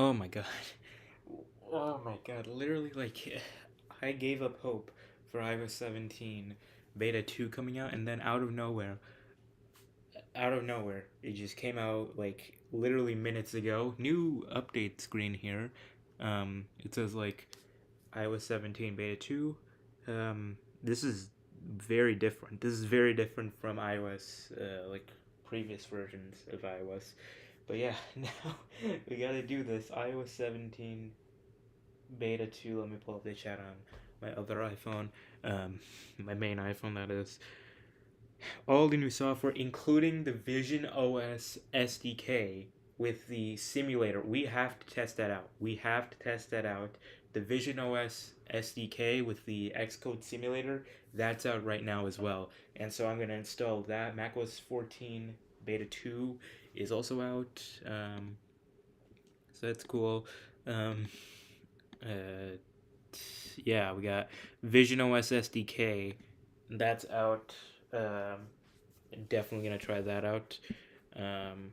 Oh my god. Oh my god. Literally, like, I gave up hope for iOS 17 Beta 2 coming out, and then out of nowhere, it just came out, like, literally minutes ago. New update screen here. It says, like, iOS 17 Beta 2. This is very different. This is very different from iOS, like, previous versions of iOS. But yeah, now we gotta do this. iOS 17 Beta 2. Let me pull up the chat on my other iPhone. My main iPhone, that is. All the new software, including the visionOS SDK with the simulator. We have to test that out. We have to test that out. The visionOS SDK with the Xcode simulator, that's out right now as well. And so I'm going to install that. macOS 14 Beta 2 is also out. So that's cool. Um, uh, yeah, we got visionOS SDK. That's out. Definitely gonna try that out. Um,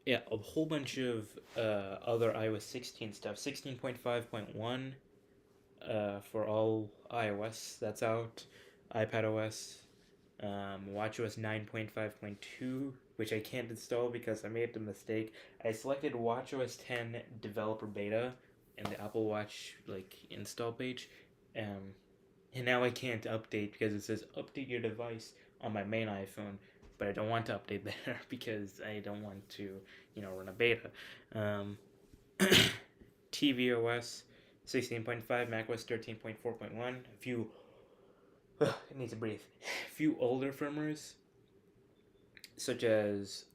yeah, a whole bunch of other iOS 16 stuff. 16.5.1 for all iOS, that's out. iPadOS, watchOS 9.5.2, which I can't install because I made the mistake. I selected watchOS 10 developer beta in the Apple Watch like install page, um, and now I can't update because it says update your device on my main iPhone, but I don't want to update there because I don't want to, run a beta. Um, tvOS 16.5, macOS 13.4.1, a few, it needs to breathe, a few older firmwares, such as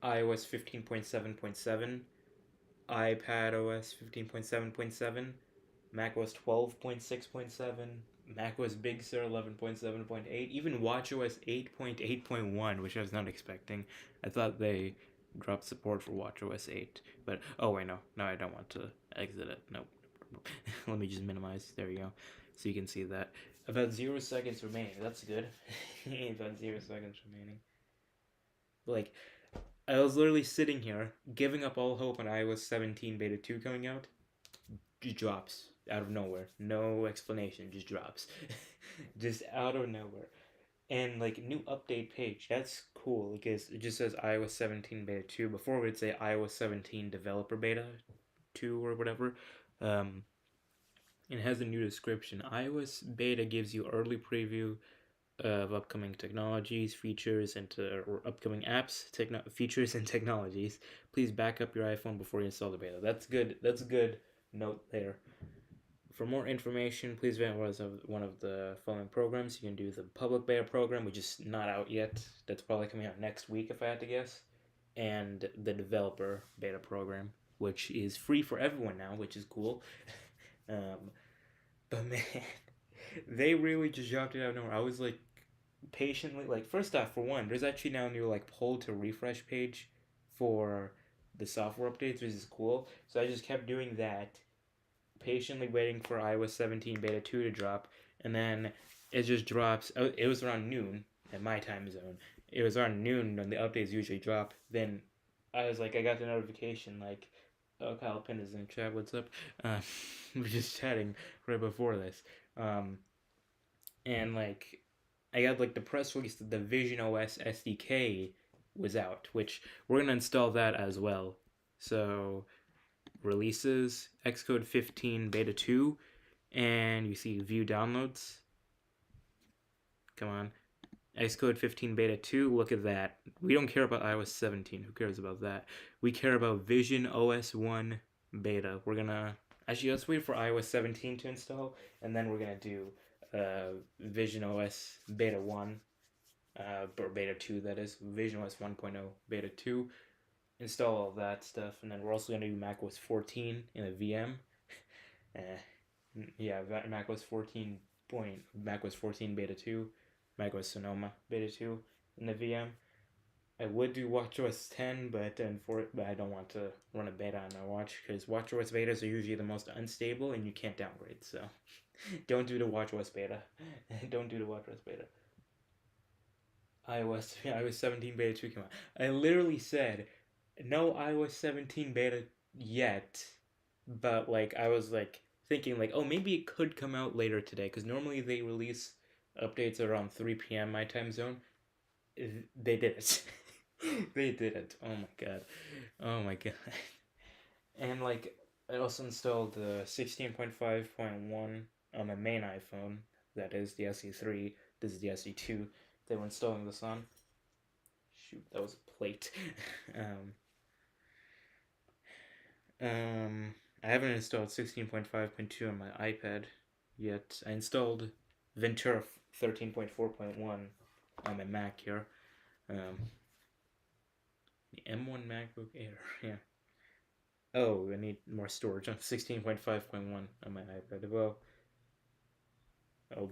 iOS 15.7.7, iPadOS 15.7.7, macOS 12.6.7, macOS Big Sur 11.7.8, even watchOS 8.8.1, which I was not expecting. I thought they dropped support for watchOS 8, but oh wait, no, I don't want to exit it. Nope. Let me just minimize. There you go, so you can see that. About 0 seconds remaining. That's good. About 0 seconds remaining. Like, I was literally sitting here giving up all hope on iOS 17 Beta 2 coming out. Just drops out of nowhere. No explanation, just drops. Just out of nowhere. And like new update page, that's cool because it just says iOS 17 beta 2. Before it would say iOS 17 developer beta 2 or whatever. It has a new description. iOS beta gives you early preview of upcoming technologies, features, and or upcoming apps, features, and technologies. Please back up your iPhone before you install the beta. That's good. That's a good note there. For more information, please visit one of the following programs. You can do the public beta program, which is not out yet. That's probably coming out next week, if I had to guess. And the developer beta program, which is free for everyone now, which is cool. But man, they really just dropped it out of nowhere. I was like patiently, like, first off, for one, there's actually now a new like pull to refresh page for the software updates, which is cool. So I just kept doing that, patiently waiting for iOS 17 Beta 2 to drop, and then it just drops. It was around noon at my time zone. It was around noon when the updates usually drop. Then I was like, I got the notification, like, oh, Kyle Penn is in the chat, what's up? We were just chatting right before this. Um, and, like, I got, like, the press release that the visionOS SDK was out, which we're going to install that as well. So releases, Xcode 15 Beta 2, and you see view downloads. Come on. Xcode 15 Beta 2, look at that. We don't care about iOS 17. Who cares about that? We care about Vision OS 1 Beta. We're gonna... Actually, let's wait for iOS 17 to install, and then we're gonna do Vision OS Beta 1, or Beta 2, that is. Vision OS 1.0 Beta 2. Install all that stuff, and then we're also gonna do macOS 14 in a VM. Yeah, macOS 14 macOS 14 Beta 2, macOS Sonoma Beta 2 in the VM. I would do watchOS 10, but I don't want to run a beta on my watch because watchOS betas are usually the most unstable and you can't downgrade. So don't do the watchOS beta. Don't do the watchOS beta. iOS 17 beta 2 came out. I literally said no iOS 17 beta yet but like I was like thinking like, oh, maybe it could come out later today because normally they release updates around 3 p.m. my time zone. They did it. They did it. Oh my god. Oh my god. And like I also installed the 16.5.1 on my main iPhone. That is the SE3. This is the SE2. They were installing this on. Shoot, that was a plate. um, I haven't installed 16.5.2 on my iPad yet. I installed Ventura 13.4.1 on my Mac here. The M1 MacBook Air. Yeah. Oh, I need more storage on 16.5.1 on my iPad. Well, oh,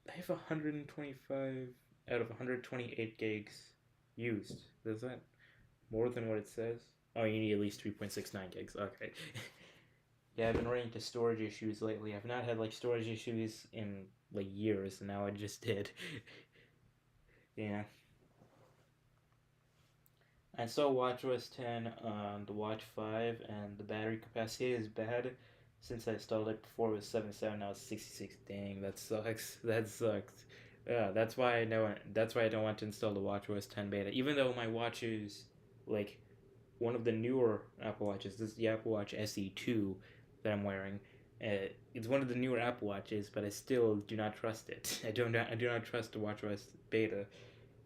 I have 125 out of 128 gigs used. Is that more than what it says? Oh, you need at least 3.69 gigs. Okay. Yeah, I've been running into storage issues lately. I've not had like storage issues in like years, and now I just did. Yeah. I installed WatchOS 10 on the Watch 5, and the battery capacity is bad. Since I installed it before, it was 77. Now it's 66. Dang, that sucks. That sucks. Yeah, that's why I know. That's why I don't want to install the WatchOS 10 beta. Even though my watch is like one of the newer Apple Watches. This is the Apple Watch SE2 that I'm wearing. It's one of the newer Apple Watches, but I still do not trust it. I do not trust the WatchOS beta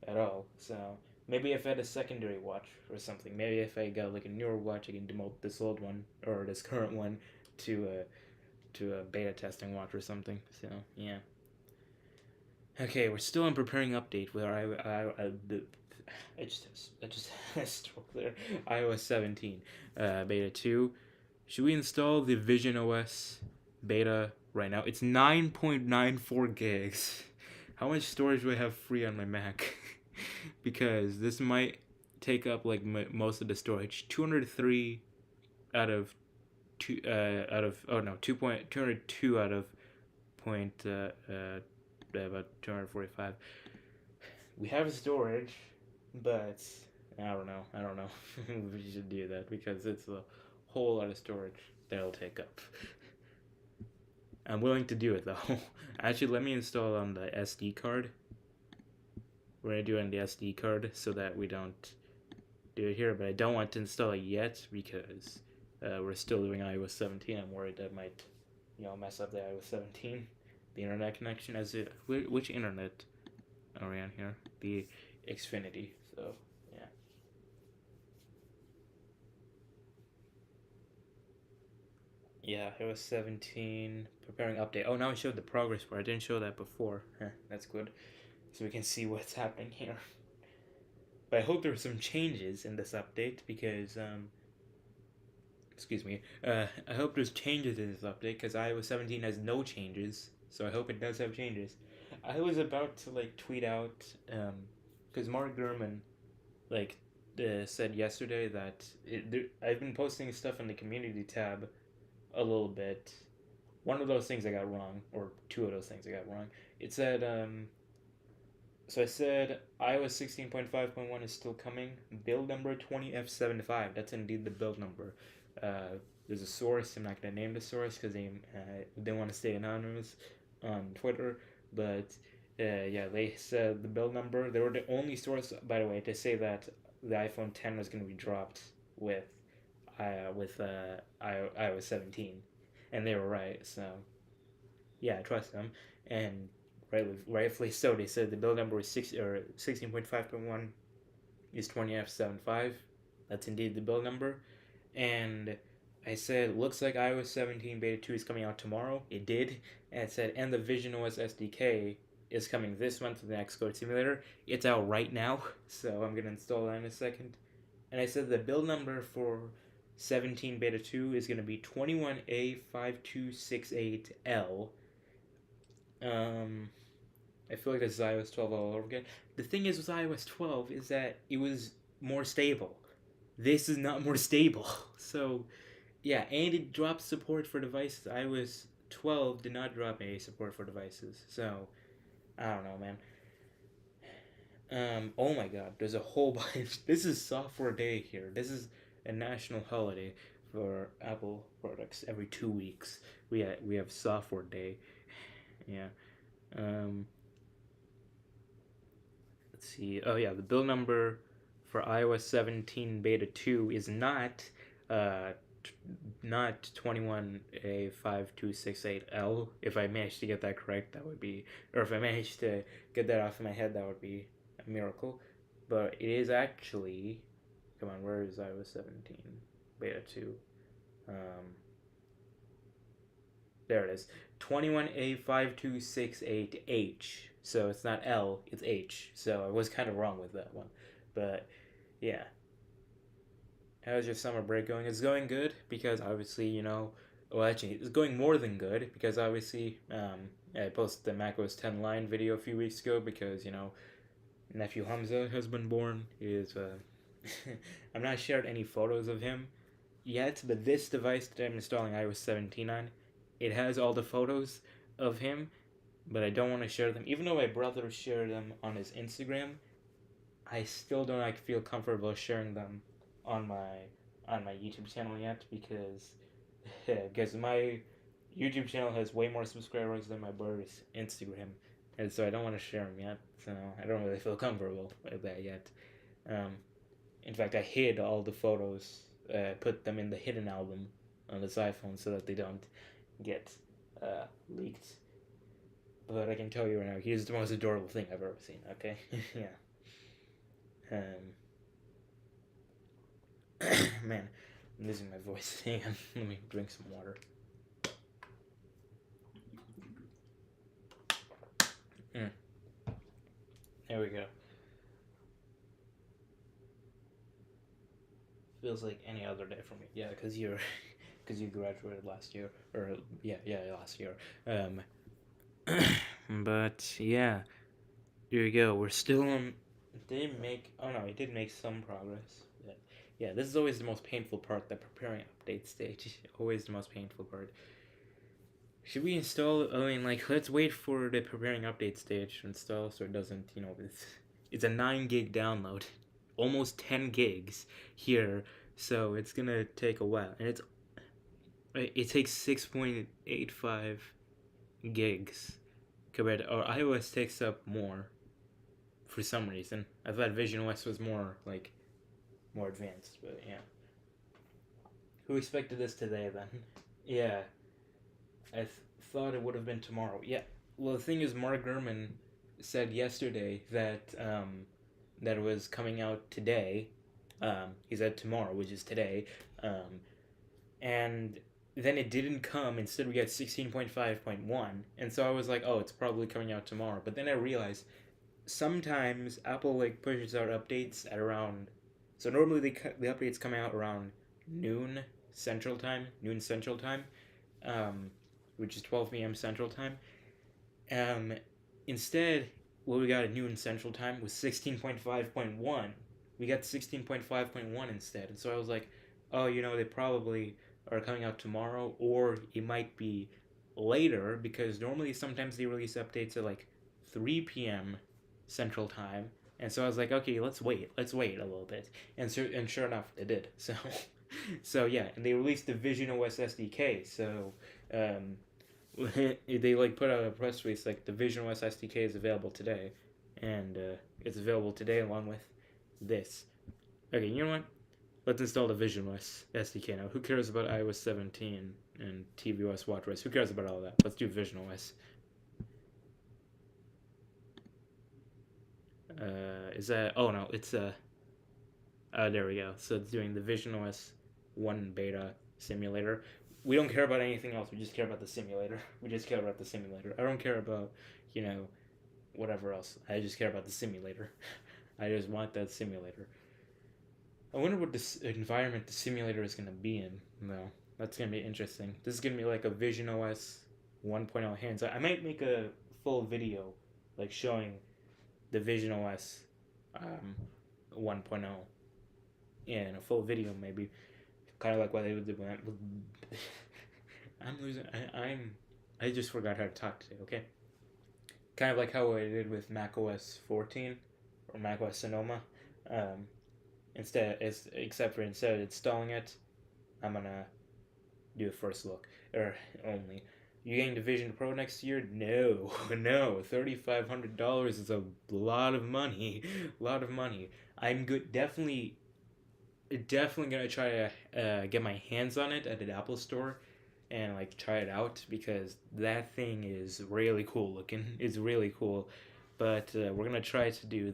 at all. So maybe if I had a secondary watch or something, maybe if I got like a newer watch, I can demote this old one or this current one to a beta testing watch or something. So yeah. Okay, we're still on preparing update where I just had a stroke there. iOS 17, beta 2. Should we install the visionOS beta right now? It's 9.94 gigs. How much storage do I have free on my Mac? Because this might take up like most of the storage. 203 out of out of oh no 202 out of point about 245. We have storage, but I don't know. We should do that because it's a whole lot of storage that'll take up. I'm willing to do it though. Actually, let me install on the SD card. We're gonna do it on the SD card so that we don't do it here. But I don't want to install it yet because we're still doing iOS 17. I'm worried that might, mess up the iOS 17, the internet connection. Which internet are we on here? The Xfinity. So yeah. Yeah, it was 17. Preparing update. Oh, now I showed the progress bar. I didn't show that before. That's good. So we can see what's happening here. But I hope there are some changes in this update because, excuse me, I hope there's changes in this update because iOS 17 has no changes. So I hope it does have changes. I was about to like tweet out, because Mark Gurman like said yesterday that I've been posting stuff in the community tab a little bit. One of those things I got wrong, or two of those things I got wrong. It said, so I said iOS 16.5.1 is still coming. Build number 20F75. That's indeed the build number. There's a source. I'm not going to name the source because they want to stay anonymous on Twitter. But yeah, they said the build number. They were the only source, by the way, to say that the iPhone 10 was going to be dropped with iOS 17, and they were right. So yeah, I trust them, and rightfully so. They said the build number was 16.5.1 is 20F75. That's indeed the build number, and I said looks like iOS 17 beta 2 is coming out tomorrow. It did, and it said and the visionOS SDK is coming this month to the Xcode simulator. It's out right now, so I'm gonna install that in a second. And I said the build number for 17 beta 2 is going to be 21A5268L. I feel like this is iOS 12 all over again. The thing is with iOS 12 is that it was more stable. This is not more stable. So, yeah, and it dropped support for devices. iOS 12 did not drop any support for devices. So, I don't know, man. Oh my god, there's a whole bunch. This is software day here. This is a national holiday for Apple products. Every 2 weeks, we have software day. Yeah. Um, let's see. Oh yeah, the build number for iOS 17 Beta 2 is uh, not 21A5268L. If I managed to get that correct, that would be, or if I managed to get that off of my head, that would be a miracle. But it is actually, come on, where is iOS 17 Beta 2? Um, there it is, 21A5268H. So it's not L, it's H. So I was kind of wrong with that one. But yeah. How's your summer break going? It's going good because obviously, well, actually, it's going more than good because obviously, I posted the macOS 10 line video a few weeks ago because, nephew Hamza has been born. I'm not shared any photos of him yet, but this device that I'm installing iOS 17 on, it has all the photos of him, but I don't want to share them. Even though my brother shared them on his Instagram, I still don't feel comfortable sharing them on my YouTube channel yet because my YouTube channel has way more subscribers than my brother's Instagram, and so I don't want to share them yet. So I don't really feel comfortable with that yet. Um, in fact, I hid all the photos, put them in the hidden album on this iPhone so that they don't get leaked. But I can tell you right now, he is the most adorable thing I've ever seen. Okay, yeah. Man, I'm losing my voice. Hang on, let me drink some water. There we go. Feels like any other day for me. Yeah, because you graduated last year, or yeah, last year. But yeah, here we go. We're still on. Did make? Oh no, it did make some progress. Yeah, this is always the most painful part. The preparing update stage, always the most painful part. Should we install? I mean, let's wait for the preparing update stage to install, so it doesn't. It's a 9 gig download, almost 10 gigs here, so it's gonna take a while, and it takes 6.85 gigs compared to, or iOS takes up more for some reason. I thought visionOS was more advanced, but yeah. Who expected this today then? Yeah, thought it would have been tomorrow. Yeah. Well, the thing is, Mark Gurman said yesterday that it was coming out today. He said tomorrow, which is today. And then it didn't come. Instead, we got 16.5.1. And so I was like, oh, it's probably coming out tomorrow. But then I realized sometimes Apple pushes out updates at around. So normally the updates come out around noon Central Time, which is 12 p.m. Central Time. Instead, what we got at noon Central Time was 16.5.1. We got 16.5.1 instead. And so I was like, oh, they probably are coming out tomorrow, or it might be later, because normally sometimes they release updates at 3 p.m. Central Time. And so I was like, okay, let's wait a little bit. And sure enough, they did. So yeah, and they released the visionOS SDK. So they put out a press release the visionOS SDK is available today, and it's available today along with this. Okay, you know what? Let's install the visionOS SDK now. Who cares about iOS 17 and tvOS, watchOS? Who cares about all that? Let's do visionOS. Is that? Oh no, it's there we go. So it's doing the visionOS 1 beta simulator. We don't care about anything else. We just care about the simulator. I don't care about, whatever else. I just care about the simulator. I just want that simulator. I wonder what this environment the simulator is going to be in, though. That's going to be interesting. This is going to be like a visionOS 1.0 hands. I might make a full video, showing the visionOS 1.0 in a full video, maybe. Kind of like what they would do. I'm losing. I just forgot how to talk today. Okay. Kind of like how I did with macOS 14 or macOS Sonoma. Instead of installing it, I'm gonna do a first look or only. You getting the Vision Pro next year? No, no. $3,500 is a lot of money. A lot of money. I'm good. Definitely gonna try to get my hands on it at an Apple store and like try it out because that thing is really cool looking. It's really cool, but we're gonna try to do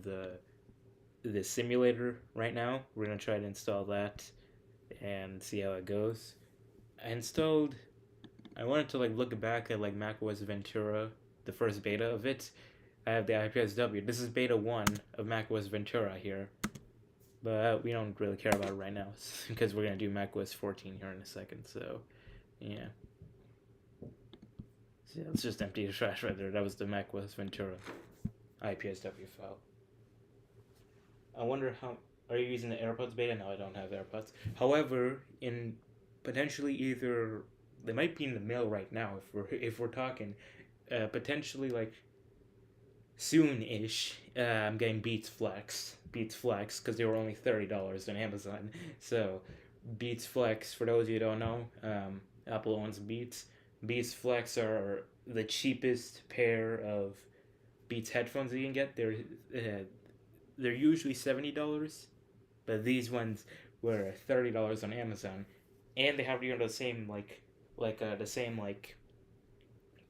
the simulator right now. We're gonna try to install that and see how it goes. I installed. I wanted to like look back at like macOS Ventura, the first beta of it. I have the IPSW. This is beta 1 of macOS Ventura here, but we don't really care about it right now because we're gonna do macOS 14 here in a second. So yeah. So yeah, let's just empty the trash right there. That was the macOS Ventura IPSW file. I wonder how. Are you using the AirPods beta? No, I don't have AirPods. However, in potentially either they might be in the mail right now if we're talking potentially like soon-ish. I'm getting Beats Flex because they were only $30 on Amazon. So Beats Flex, for those of you who don't know, Apple owns Beats. Beats Flex are the cheapest pair of Beats headphones you can get. They're usually $70, but these ones were $30 on Amazon, and they have the same the same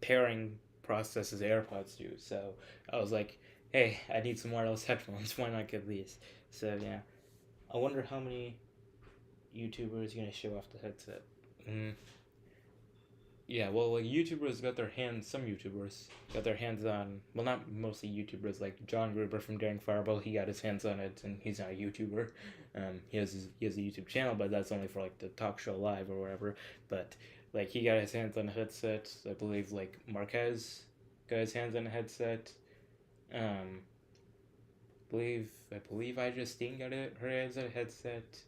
pairing process as AirPods do. So I was like, hey, I need some wireless headphones. Why not get these? So yeah, I wonder how many YouTubers are gonna show off the headset. Mm, yeah, well, like YouTubers got their hands. Some YouTubers got their hands on. Well, not mostly YouTubers. Like John Gruber from Daring Fireball, he got his hands on it, and he's not a YouTuber. He has a YouTube channel, but that's only for like the talk show live or whatever. But like he got his hands on a headset. I believe like Marquez got his hands on a headset. Um, I believe I Justine got her hands on a headset.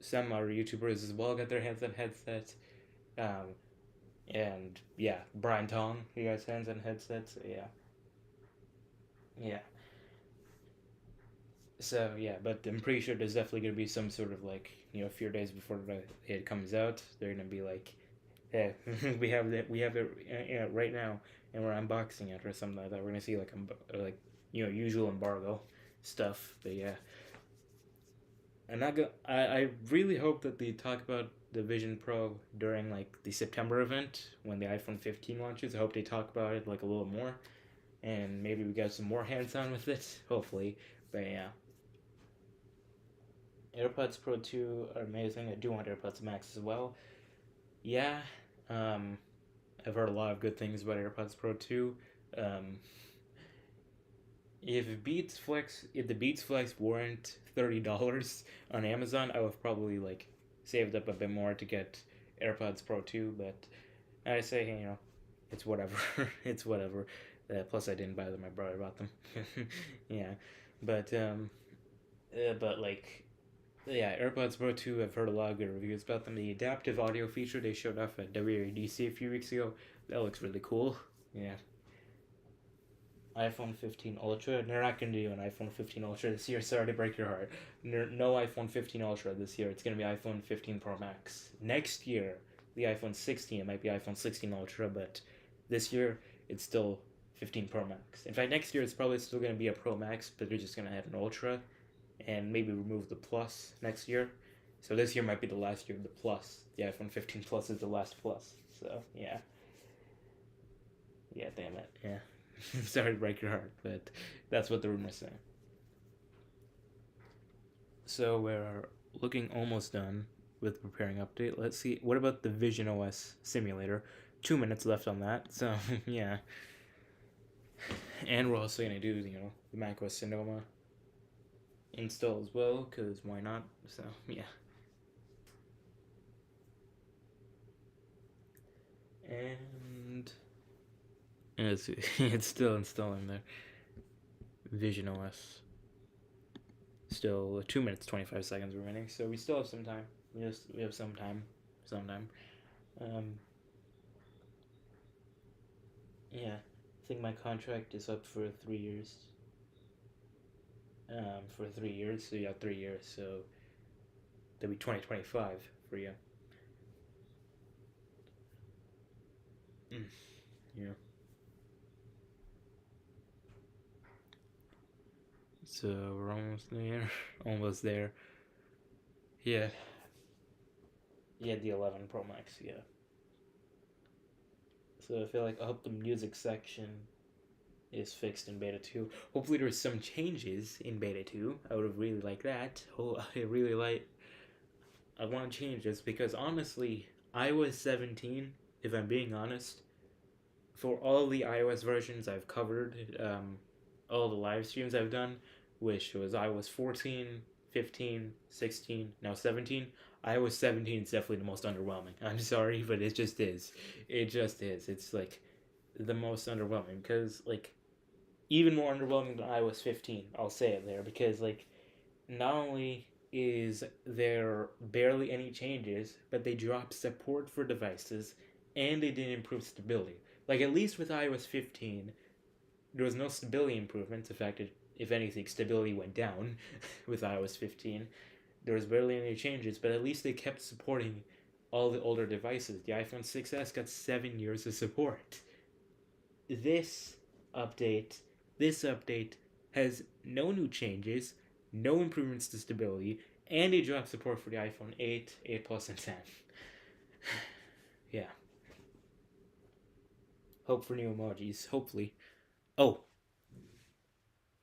Some other YouTubers as well got their hands on headsets. Um, and yeah, Brian Tong, he got his hands on headsets. So yeah, yeah. So yeah, but I'm pretty sure there's definitely gonna be some sort of like a few days before it comes out, they're gonna be like, "Hey, we have it right now, and we're unboxing it or something like that." We're gonna see like usual embargo stuff, but yeah, I'm not gonna. I really hope that they talk about the Vision Pro during like the September event when the iPhone 15 launches. I hope they talk about it like a little more, and maybe we get some more hands on with it. Hopefully, but yeah. AirPods Pro 2 are amazing. I do want AirPods Max as well. Yeah, um, I've heard a lot of good things about AirPods Pro 2. Um, if the Beats Flex weren't $30 on Amazon, I would have probably like saved up a bit more to get AirPods Pro 2. But I say, hey, it's whatever. It's whatever. Plus, I didn't buy them. My brother bought them. Yeah, but like yeah, AirPods Pro 2, I've heard a lot of good reviews about them. The adaptive audio feature they showed off at WADC a few weeks ago, that looks really cool. Yeah. iPhone 15 Ultra, they're not going to do an iPhone 15 Ultra this year. Sorry to break your heart. No iPhone 15 Ultra this year. It's going to be iPhone 15 Pro Max. Next year, the iPhone 16, it might be iPhone 16 Ultra, but this year, it's still 15 Pro Max. In fact, next year, it's probably still going to be a Pro Max, but they're just going to have an Ultra and maybe remove the Plus next year. So this year might be the last year of the Plus. The iPhone 15 Plus is the last Plus. So, yeah. Yeah, damn it. Yeah. Sorry to break your heart, but that's what the rumors say. So we're looking almost done with preparing update. Let's see. What about the visionOS simulator? 2 minutes left on that. So yeah, and we're also gonna do the macOS Sonoma install as well, cause why not? So yeah, and it's still installing there. visionOS. Still 2 minutes 25 seconds remaining, so we still have some time. We have some time, Um, yeah, I think my contract is up for 3 years. For 3 years, so you got 3 years, so that'll be 2025 for you. Yeah. So we're almost there. Almost there. Yeah. Yeah, the 11 Pro Max. Yeah. So I feel like I hope the music section is fixed in beta 2. Hopefully there's some changes in beta 2. I would have really liked that. Oh, I really like I want to change this because honestly, iOS 17, if I'm being honest, for all the iOS versions I've covered, all the live streams I've done, which was iOS 14, 15, 16, now 17, iOS 17 is definitely the most underwhelming. I'm sorry, but it just is. It just is. It's like the most underwhelming because, like, even more underwhelming than iOS 15, I'll say it there, because, like, not only is there barely any changes, but they dropped support for devices and they didn't improve stability. Like, at least with iOS 15, there was no stability improvements. In fact, if anything, stability went down with iOS 15. There was barely any changes, but at least they kept supporting all the older devices. The iPhone 6S got 7 years of support. This update, this update has no new changes, no improvements to stability, and it dropped support for the iPhone 8, 8 Plus, and 10. Yeah. Hope for new emojis, hopefully. Oh,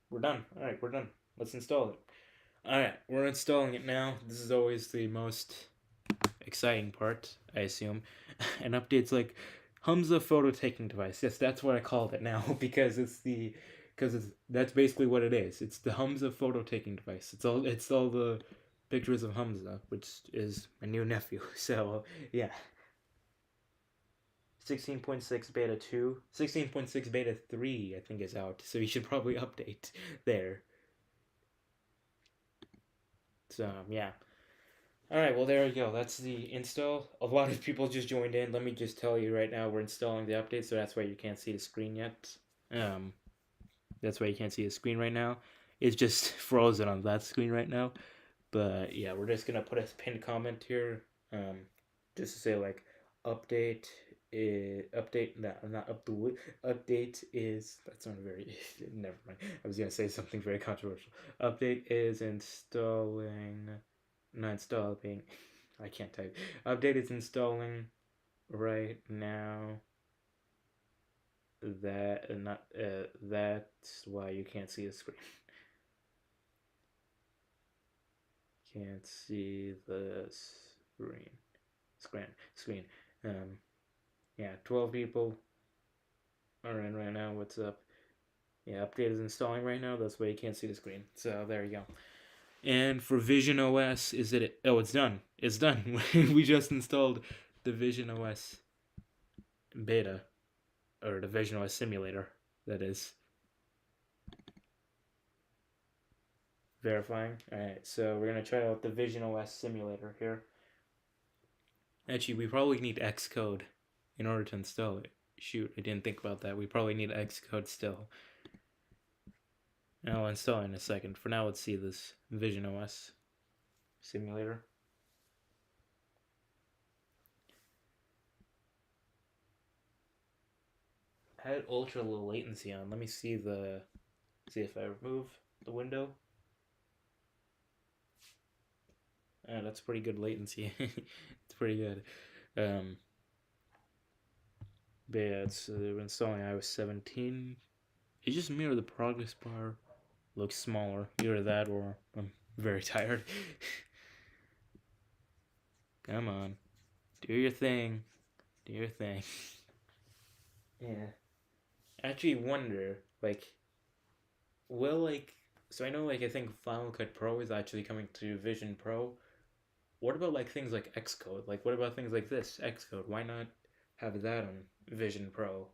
we're done. Alright, we're done. Let's install it. Alright, we're installing it now. This is always the most exciting part, I assume. And updates like Humza photo taking device. Yes, that's what I called it now because that's basically what it is. It's the Humza photo taking device. It's all the pictures of Humza, which is my new nephew. So yeah. 16.6 beta 2, 16.6 beta 3 I think is out, so you should probably update there. So yeah. Alright, well, there we go. That's the install. A lot of people just joined in. Let me just tell you right now, we're installing the update, so that's why you can't see the screen yet. Um, that's why you can't see the screen right now. It's just frozen on that screen right now. But yeah, we're just going to put a pinned comment here, just to say, like, update update, no, not update is, that's not very, never mind. I was going to say something very controversial. Update is installing. Not installing. I can't type. Update is installing right now. That's why you can't see the screen. Can't see the screen. Screen. Yeah, 12 people are in right now. What's up? Yeah, update is installing right now. That's why you can't see the screen. So there you go. And for visionOS, is it? Oh, it's done. It's done. We just installed the visionOS beta, or the visionOS simulator. That is verifying. All right, so we're gonna try out the visionOS simulator here. Actually, we probably need Xcode in order to install it. Shoot, I didn't think about that. We probably need Xcode still. I'll install it in a second. For now, let's see this visionOS simulator. I had ultra low latency on. Let me see if I remove the window. That's pretty good latency. It's pretty good. But yeah, it's installing iOS 17. It just mirror the progress bar looks smaller. Either that or I'm very tired. Come on. Do your thing. Do your thing. Yeah. I actually wonder, like, will, like, so I know, like, I think Final Cut Pro is actually coming to Vision Pro. What about, like, things like Xcode? Like, what about things like this, Xcode? Why not have that on Vision Pro?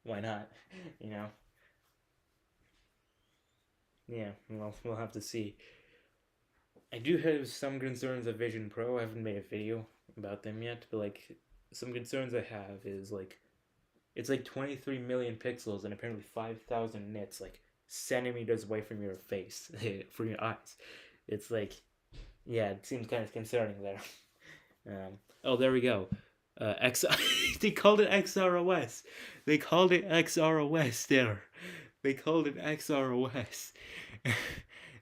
Why not? You know? Yeah, well, we'll have to see. I do have some concerns of Vision Pro. I haven't made a video about them yet, but like some concerns I have is like it's like 23 million pixels and apparently 5,000 nits, like centimeters away from your face, from your eyes. It's like, yeah, it seems kind of concerning there. Oh, there we go. X. They called it XROS. They called it XROS there. They called it XROS.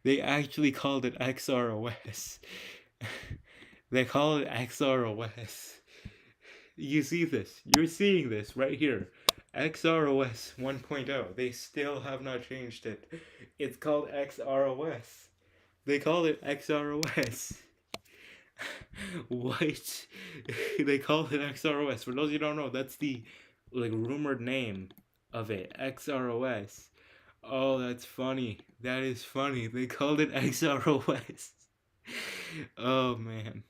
They actually called it XROS. They call it XROS. You see this. You're seeing this right here. XROS 1.0. They still have not changed it. It's called XROS. They call it XROS. What? They call it XROS. For those you don't know, that's the like rumored name of it. XROS. Oh, that's funny. That is funny. They called it XROS. Oh man.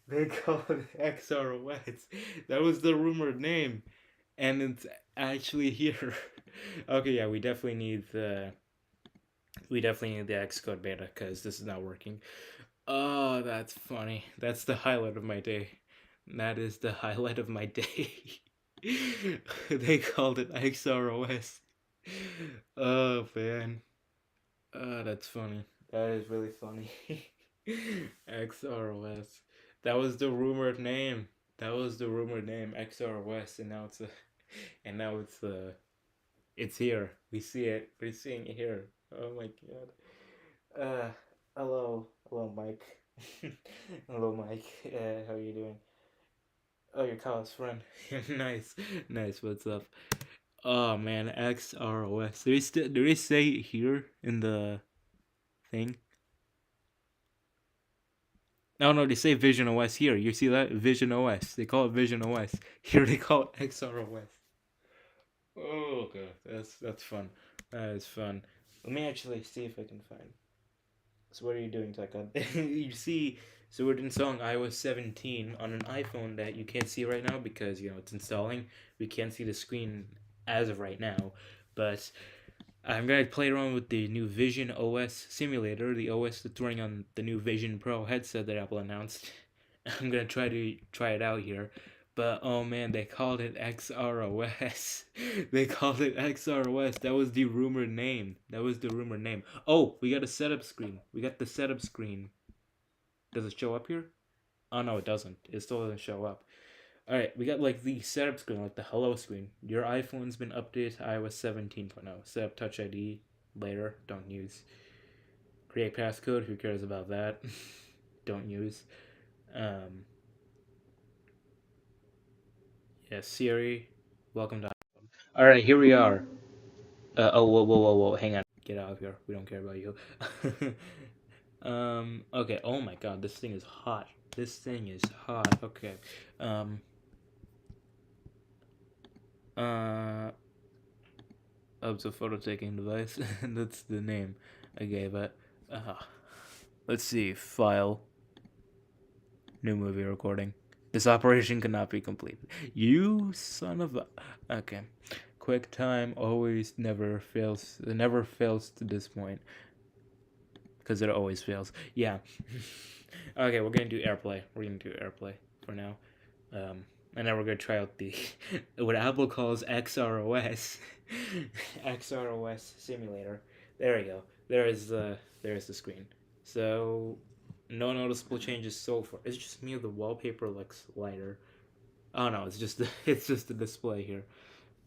They called it XROS. That was the rumored name, and it's actually here. Okay, yeah, we definitely need the Xcode beta because this is not working. Oh, that's funny. That's the highlight of my day. That is the highlight of my day. They called it XROS. Oh man. That's funny. That is really funny. XROS. That was the rumored name. That was the rumored name, XROS, and now it's here. We see it. We're seeing it here. Oh my god. Hello, Mike. Hello, Mike. How are you doing? Oh, your college friend. Nice, nice. What's up? Oh man, XROS. Do they say it here in the thing? No, no, they say visionOS here. You see that? visionOS. They call it visionOS. Here they call it XROS. Oh god, that's fun. That is fun. Let me actually see if I can find. So what are you doing, Taka? You see, so we're installing iOS 17 on an iPhone that you can't see right now because it's installing. We can't see the screen as of right now, but I'm gonna play around with the new Vision OS simulator, the OS that's running on the new Vision Pro headset that Apple announced. I'm gonna try it out here. But oh man, they called it XROS. They called it XROS. That was the rumored name. That was the rumored name. Oh, we got a setup screen. We got the setup screen. Does it show up here? Oh no, it doesn't. It still doesn't show up. All right, we got like the setup screen, like the hello screen. Your iPhone's been updated to iOS 17.0. Set up Touch ID later. Don't use. Create passcode. Who cares about that? Don't use. Um, yeah, Siri. Welcome to iPhone. All right, here we are. Oh, whoa! Hang on. Get out of here. We don't care about you. Okay. Oh my God, this thing is hot. This thing is hot. Okay. Um. Uh. It's a photo taking device. That's the name I gave it. Let's see. File. New movie recording. This operation cannot be completed. You son of a. Okay. QuickTime always never fails. It never fails to this point. Because it always fails. Yeah. Okay, we're gonna do AirPlay. We're gonna do AirPlay for now. And then we're gonna try out the what Apple calls XROS, XROS simulator. There we go. There's the screen. So no noticeable changes so far. It's just me. The wallpaper looks lighter. Oh no, it's just it's just the display here.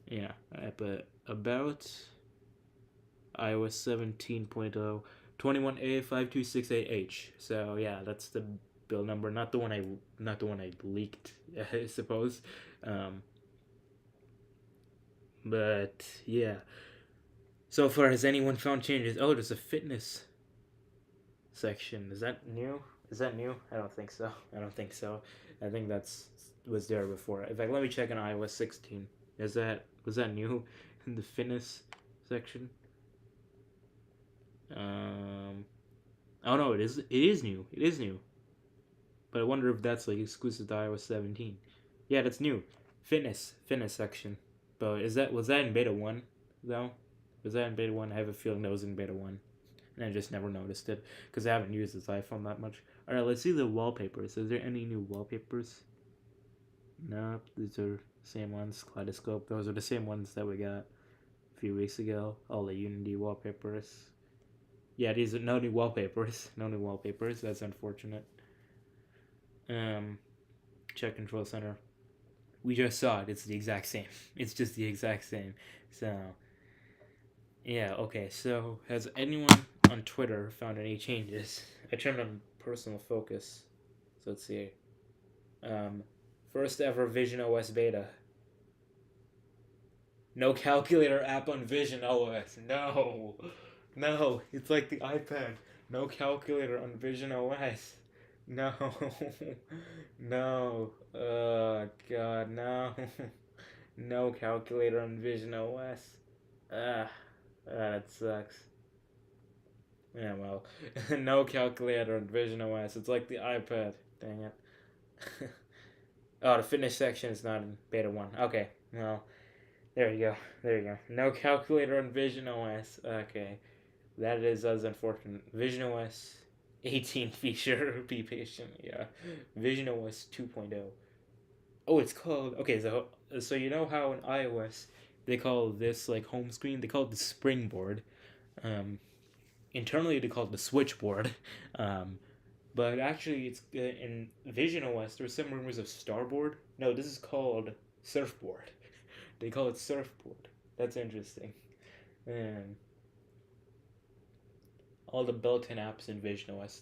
Yeah, but about iOS 17.0 21A5268H. So yeah, that's the build number, not the one I leaked, I suppose. But yeah. So far, has anyone found changes? Oh, there's a fitness section. Is that new? Is that new? I don't think so. I don't think so. I think that's was there before. In fact, let me check on iOS 16. Was that new in the fitness section? Oh no, it is. It is new. It is new. But I wonder if that's like exclusive to iOS 17. Yeah, that's new. Fitness section. But was that in beta 1 though? Was that in beta 1? I have a feeling that was in beta 1. And I just never noticed it because I haven't used this iPhone that much. All right, let's see the wallpapers. Is there any new wallpapers? Nope, these are the same ones. Kaleidoscope. Those are the same ones that we got a few weeks ago. All the Unity wallpapers. Yeah, these are no new wallpapers. No new wallpapers. That's unfortunate. Um, check control center. We just saw it. It's the exact same. It's just the exact same. So yeah, okay. So has anyone on Twitter found any changes? I turned on personal focus. So let's see. Um, first ever visionOS beta. No calculator app on visionOS. No, no. It's like the iPad. No calculator on visionOS. No, no. God, no. No calculator on visionOS. Ah, that sucks. Yeah, well, no calculator on visionOS. It's like the iPad. Dang it. Oh, the fitness section is not in beta 1. Okay, well, there you go. There you go. No calculator on visionOS. Okay, that is as unfortunate. visionOS 18 feature. Be patient. Yeah, visionOS 2.0. Oh, it's called. Okay, so you know how in iOS they call this like home screen? They call it the springboard. Um, internally they call it the switchboard. Um, but actually, it's in visionOS. There's some rumors of starboard. No, this is called surfboard. They call it surfboard. That's interesting. And all the built-in apps in visionOS.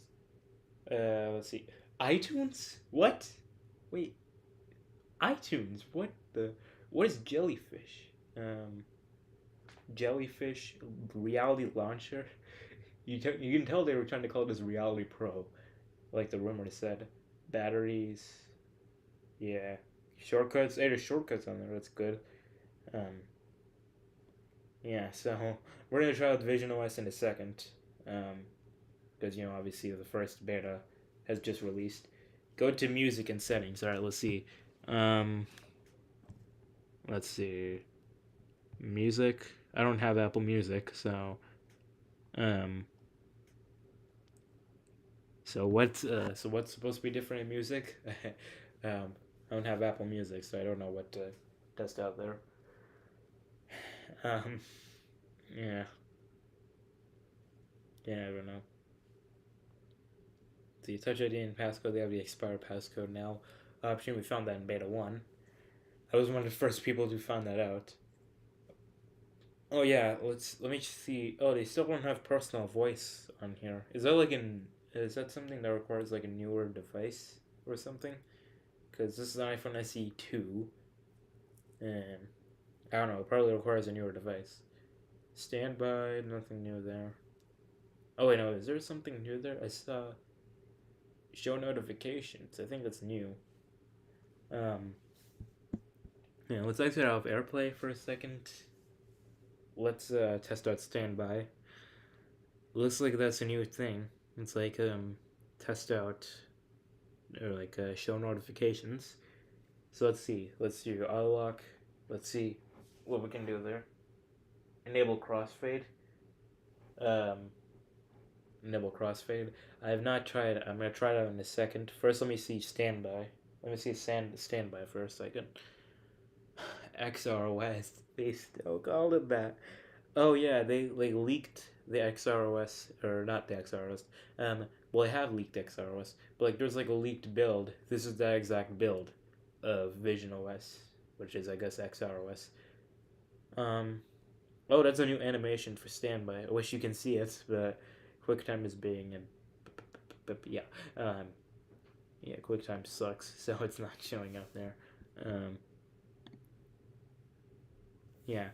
Let's see. iTunes? What? Wait, iTunes? What the? What is Jellyfish? Um, Jellyfish Reality Launcher. You can tell they were trying to call it as Reality Pro, like the rumor said. Batteries, yeah. Shortcuts. Hey, there's shortcuts on there. That's good. Um, yeah. So we're gonna try out visionOS in a second, because obviously the first beta has just released. Go to music and settings. All right, let's see. Um, let's see. Music. I don't have Apple Music, so um, what's supposed to be different in music? I don't have Apple Music, so I don't know what to test out there. Um, yeah, yeah, I don't know. The Touch ID and passcode, they have the expired passcode now option. We found that in beta 1. I was one of the first people to find that out. Oh yeah, let me see. Oh, they still don't have personal voice on here. Is that something that requires like a newer device or something? Because this is an iPhone SE 2, and I don't know, it probably requires a newer device. Standby, nothing new there. Oh wait, no, is there something new there? I saw show notifications. I think that's new. Um, yeah, let's exit out of AirPlay for a second. Let's test out Standby. Looks like that's a new thing. It's like test out or like show notifications. So let's see. Let's do auto lock. Let's see what we can do there. Enable crossfade. Um, enable crossfade. I have not tried it. I'm gonna try it out in a second. First, let me see standby. Let me see standby for a second. XROS. They still called it that. Oh yeah, they leaked the XROS or not the XROS. Well, they have leaked XROS, but like there's like a leaked build. This is the exact build of visionOS, which is I guess XROS. Um, oh, that's a new animation for standby. I wish you can see it, but QuickTime is being yeah, um, yeah, QuickTime sucks, so it's not showing up there. Um, yeah.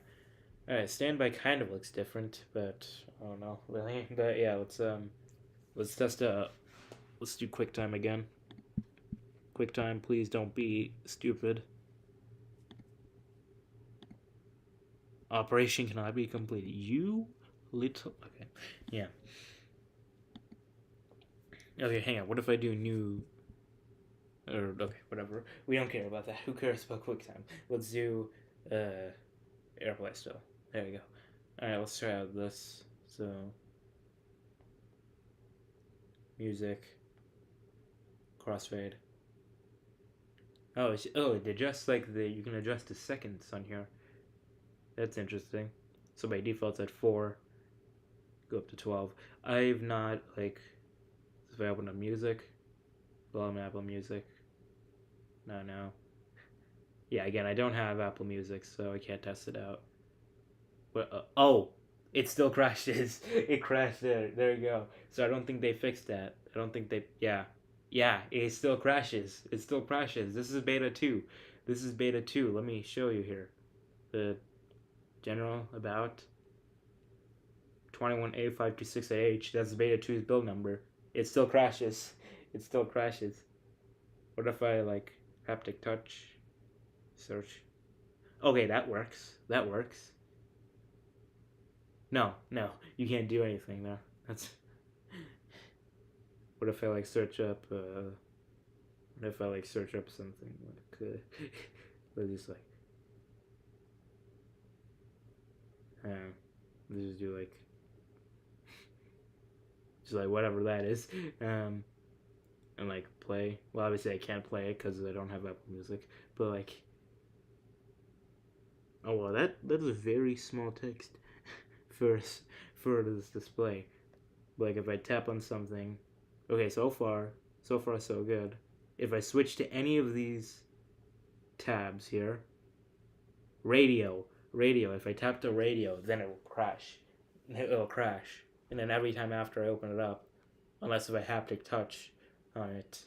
Alright, standby kind of looks different, but I don't know really. But yeah, let's test let's do QuickTime again. QuickTime, please don't be stupid. Operation cannot be completed. You little okay. Yeah. Okay, hang on. What if I do new or okay, whatever. We don't care about that. Who cares about QuickTime? Let's do AirPlay still. There we go. Alright, let's try out this. So music, crossfade. Oh, it adjusts like you can adjust the seconds on here. That's interesting. So by default it's at 4, go up to 12. I've not like if I open up music, well I'm Apple Music, no. Yeah, again, I don't have Apple Music, so I can't test it out. But oh, it still crashes. It crashed there. There you go. So I don't think they fixed that. I don't think they. Yeah, yeah. It still crashes. It still crashes. This is beta two. This is beta two. Let me show you here. The general about 21A526AH. That's beta two's build number. It still crashes. It still crashes. What if I like haptic touch search? Okay, that works. That works. No, no, you can't do anything there. That's. What if I like search up? What if I like search up something like? Let's just like. Let's just do like. Just like whatever that is. And like play. Well, obviously I can't play it because I don't have Apple Music. But like. Oh well, that is very small text for for this display. Like if I tap on something, okay, so far so good. If I switch to any of these tabs here, radio, radio. If I tap the radio, then it will crash. It'll crash, and then every time after I open it up, unless if I haptic touch on it,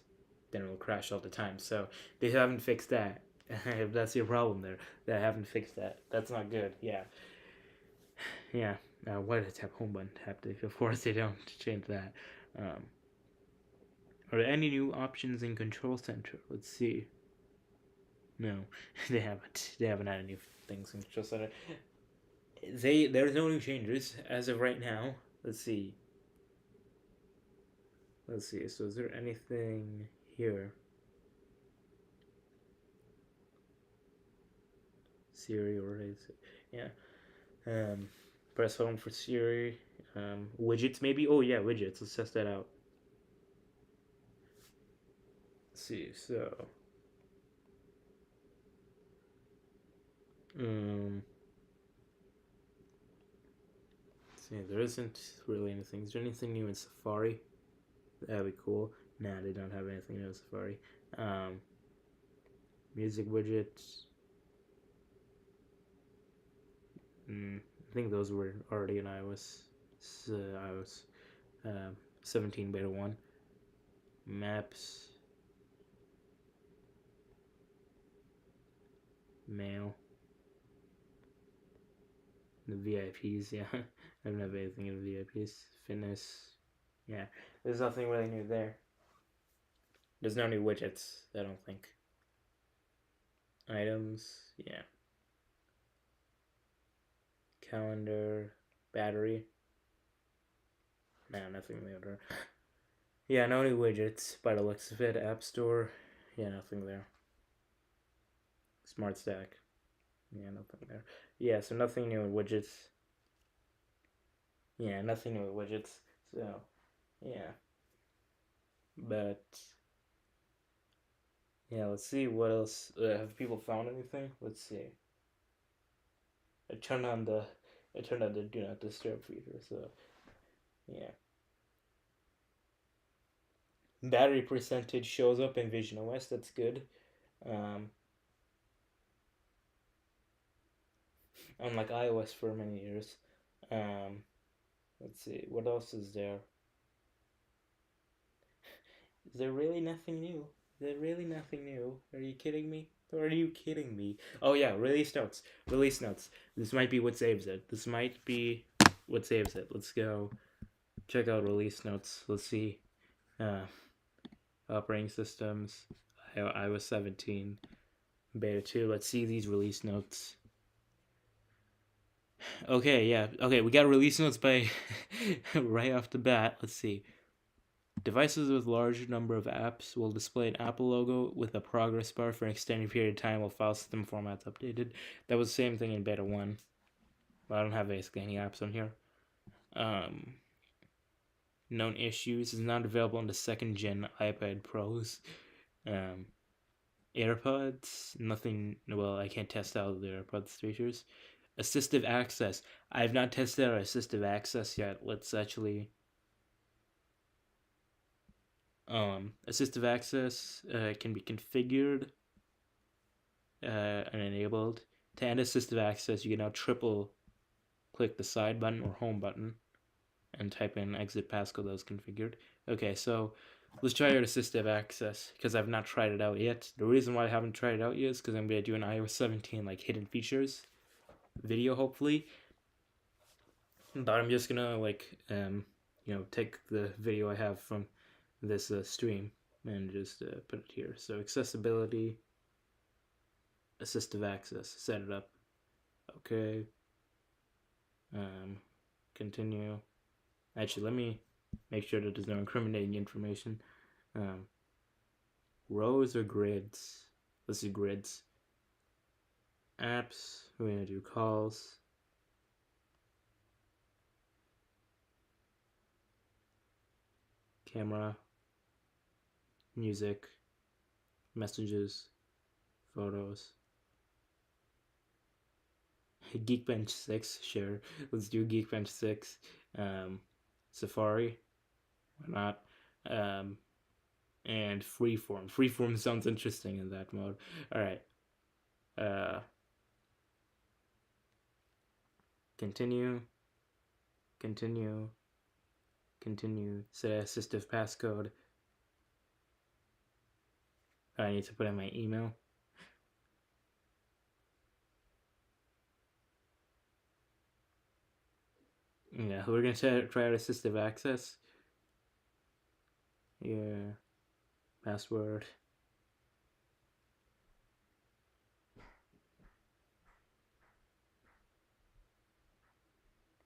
then it will crash all the time. So they haven't fixed that. If that's your problem there, they haven't fixed that. That's not good. Yeah, yeah. Why did I tap home button haptic? Of course they don't change that. Um, are there any new options in Control Center? Let's see. No, they haven't. They haven't had any things in Control Center. There's no new changes as of right now. Let's see. Let's see. So is there anything here? Siri or yeah. Press home for Siri. Widgets maybe. Oh yeah, widgets. Let's test that out. Let's see. So. Um. Let's see. There isn't really anything. Is there anything new in Safari? That'd be cool. Nah, they don't have anything new in Safari. Um. Music widgets. I think those were already in iOS. iOS 17 beta 1. Maps. Mail. The VIPs, yeah. I don't have anything in the VIPs. Fitness. Yeah. There's nothing really new there. There's no new widgets, I don't think. Items, yeah. Calendar. Battery. No, nothing there. Yeah, no new widgets by the looks of it. App Store. Yeah, nothing there. Smart Stack. Yeah, nothing there. Yeah, so nothing new in widgets. Yeah, nothing new with widgets. So, yeah. But, yeah, let's see what else. Have people found anything? Let's see. I turned on the do not disturb feature, so, yeah. Battery percentage shows up in visionOS, that's good. Um, Unlike iOS for many years. Um, let's see, what else is there? Is there really nothing new? Is there really nothing new? Are you kidding me? Are you kidding me? Oh yeah, release notes. Release notes. This might be what saves it. This might be what saves it. Let's go check out release notes. Let's see. Uh, Operating systems. iOS 17. Beta 2. Let's see these release notes. Okay, yeah. Okay, we got release notes by right off the bat. Let's see. Devices with large number of apps will display an Apple logo with a progress bar for an extended period of time while file system format's updated. That was the same thing in beta 1. But I don't have basically any apps on here. Known issues is not available on the second gen iPad Pros. AirPods, nothing. Well, I can't test out the AirPods features. Assistive access. I have not tested out assistive access yet. Let's actually. Assistive access can be configured. and enabled. To end assistive access, you can now triple click the side button or home button and type in exit passcode that was configured. Okay, so let's try out assistive access because I've not tried it out yet. The reason why I haven't tried it out yet is because I'm going to do an iOS 17 like hidden features video, hopefully. But I'm just gonna take the video I have from this stream and just put it here. So accessibility, assistive access, set it up. Okay. Continue. Actually, let me make sure that there's no incriminating information. Rows or grids? Let's do grids. Apps. We're gonna do calls. Camera. Music. Messages. Photos. Geekbench 6, sure. Let's do Geekbench 6. Safari. Why not? And freeform. Freeform sounds interesting in that mode. Alright. Continue. Continue. Continue. Set assistive passcode. I need to put in my email. Yeah, we're gonna try out assistive access. Yeah. Password.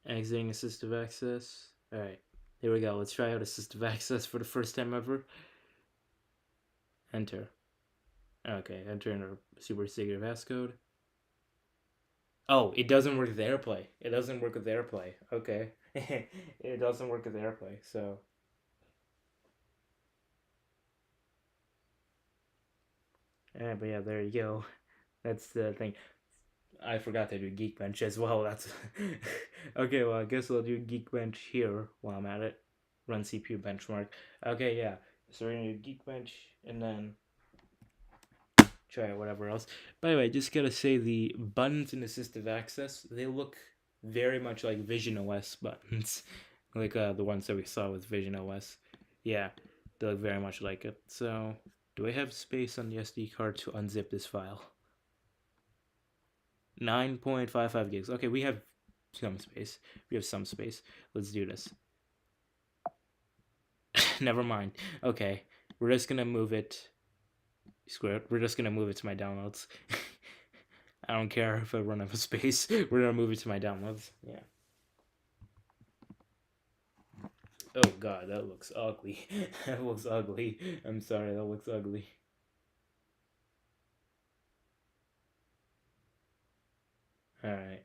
Exiting assistive access. Alright, here we go. Let's try out assistive access for the first time ever. Enter. Okay, enter in a super secret passcode. Oh, it doesn't work with AirPlay. It doesn't work with AirPlay. Okay. It doesn't work with AirPlay, so. But yeah, there you go. That's the thing. I forgot to do Geekbench as well. That's okay. Well, I guess I'll do Geekbench here while I'm at it. Run CPU benchmark. Okay, yeah. So we're gonna do Geekbench and then try whatever else. By the way, just gotta say the buttons in assistive access, they look very much like visionOS buttons, like the ones that we saw with visionOS. Yeah, they look very much like it. So, do I have space on the SD card to unzip this file? 9.55 gigs. Okay, we have some space. We have some space. Let's do this. Never mind. Okay, we're just gonna move it. Screw it. We're just gonna move it to my downloads. I don't care if I run out of space. We're gonna move it to my downloads. Yeah. Oh god, that looks ugly. That looks ugly. I'm sorry, that looks ugly. Alright.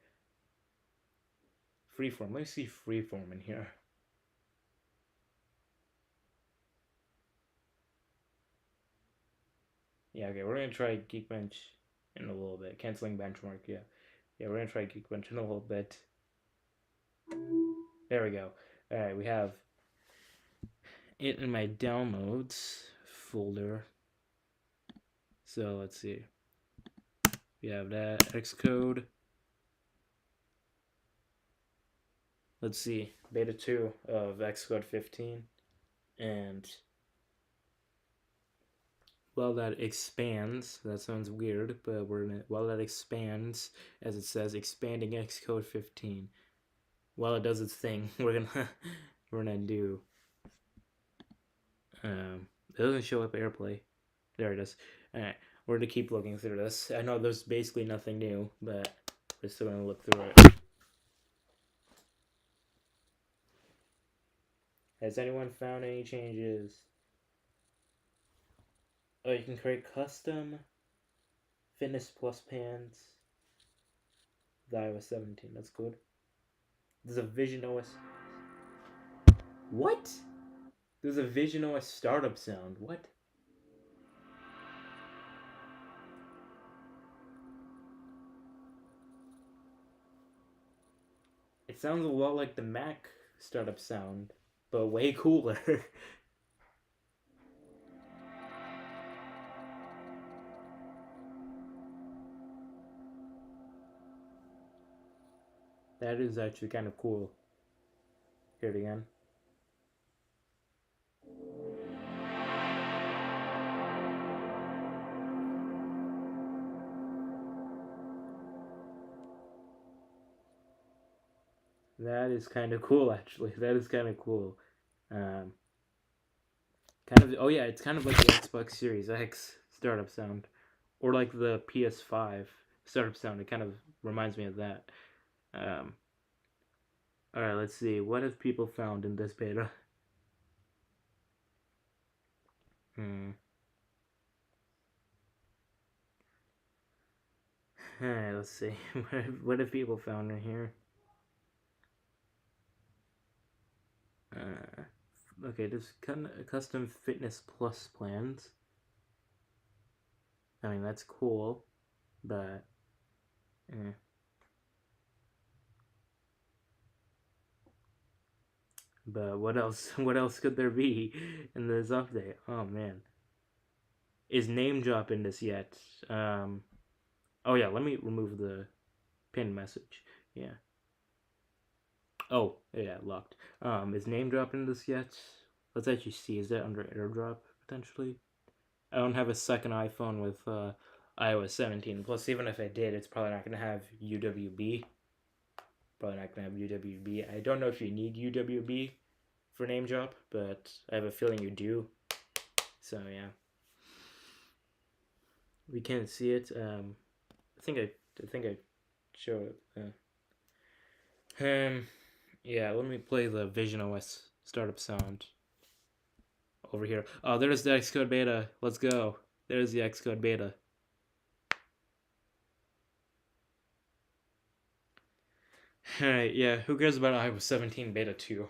Freeform. Let me see freeform in here. Yeah, okay, we're gonna try Geekbench in a little bit. Canceling benchmark, yeah. Yeah, we're gonna try Geekbench in a little bit. There we go. Alright, we have it in my downloads folder. So let's see. We have that Xcode. Let's see, beta 2 of Xcode 15. And while that expands, that sounds weird, but while that expands, as it says, expanding Xcode 15. While it does its thing, we're gonna do. It doesn't show up AirPlay. There it is. All right, we're gonna keep looking through this. I know there's basically nothing new, but we're still gonna look through it. Has anyone found any changes? Oh, you can create custom Fitness Plus pans. The iOS 17, that's good. There's a visionOS. What? There's a visionOS startup sound. What? It sounds a lot like the Mac startup sound, but way cooler. That is actually kind of cool. Hear it again. That is kind of cool, actually. That is kind of cool. Um, kind of. Oh yeah, it's kind of like the Xbox Series X startup sound, or like the PS5 startup sound. It kind of reminds me of that. Um, all right, let's see. What have people found in this beta? Hmm. All right, let's see. What have people found in here? Uh, okay, there's custom fitness plus plans. I mean, that's cool, but eh. But what else? What else could there be in this update? Oh man, is name drop in this yet? Um, oh yeah, let me remove the pinned message. Yeah. Oh yeah, locked. Is name drop in this yet? Let's actually see. Is that under AirDrop potentially? I don't have a second iPhone with iOS 17. Plus, even if I did, it's probably not going to have UWB. Probably not going to have UWB. I don't know if you need UWB for name drop, but I have a feeling you do. So yeah, we can't see it. I think I showed it. Yeah. Let me play the visionOS startup sound over here. Oh, there's the Xcode beta. Let's go. There's the Xcode beta. Alright, yeah, who cares about iOS 17 beta 2?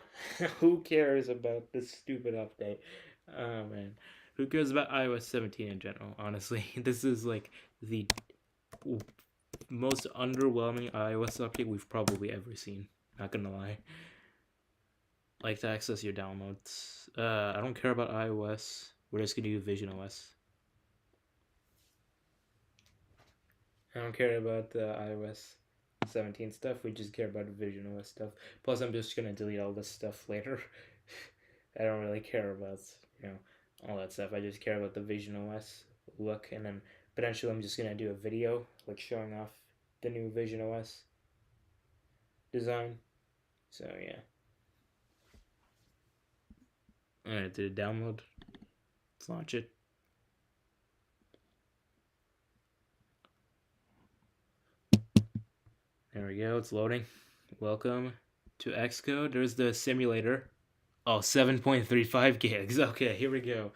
Who cares about this stupid update? Oh man. Who cares about iOS 17 in general, honestly? This is like the most underwhelming iOS update we've probably ever seen. Not gonna lie. Like to access your downloads. I don't care about iOS. We're just gonna do visionOS. I don't care about the iOS 17 stuff. We just care about the visionOS stuff. Plus, I'm just gonna delete all this stuff later. I don't really care about you know all that stuff. I just care about the visionOS look, and then potentially I'm just gonna do a video like showing off the new visionOS design. So yeah. All right, did it download? Let's launch it. There we go. It's loading. Welcome to Xcode. There's the simulator. Oh, 7.35 gigs. Okay, here we go.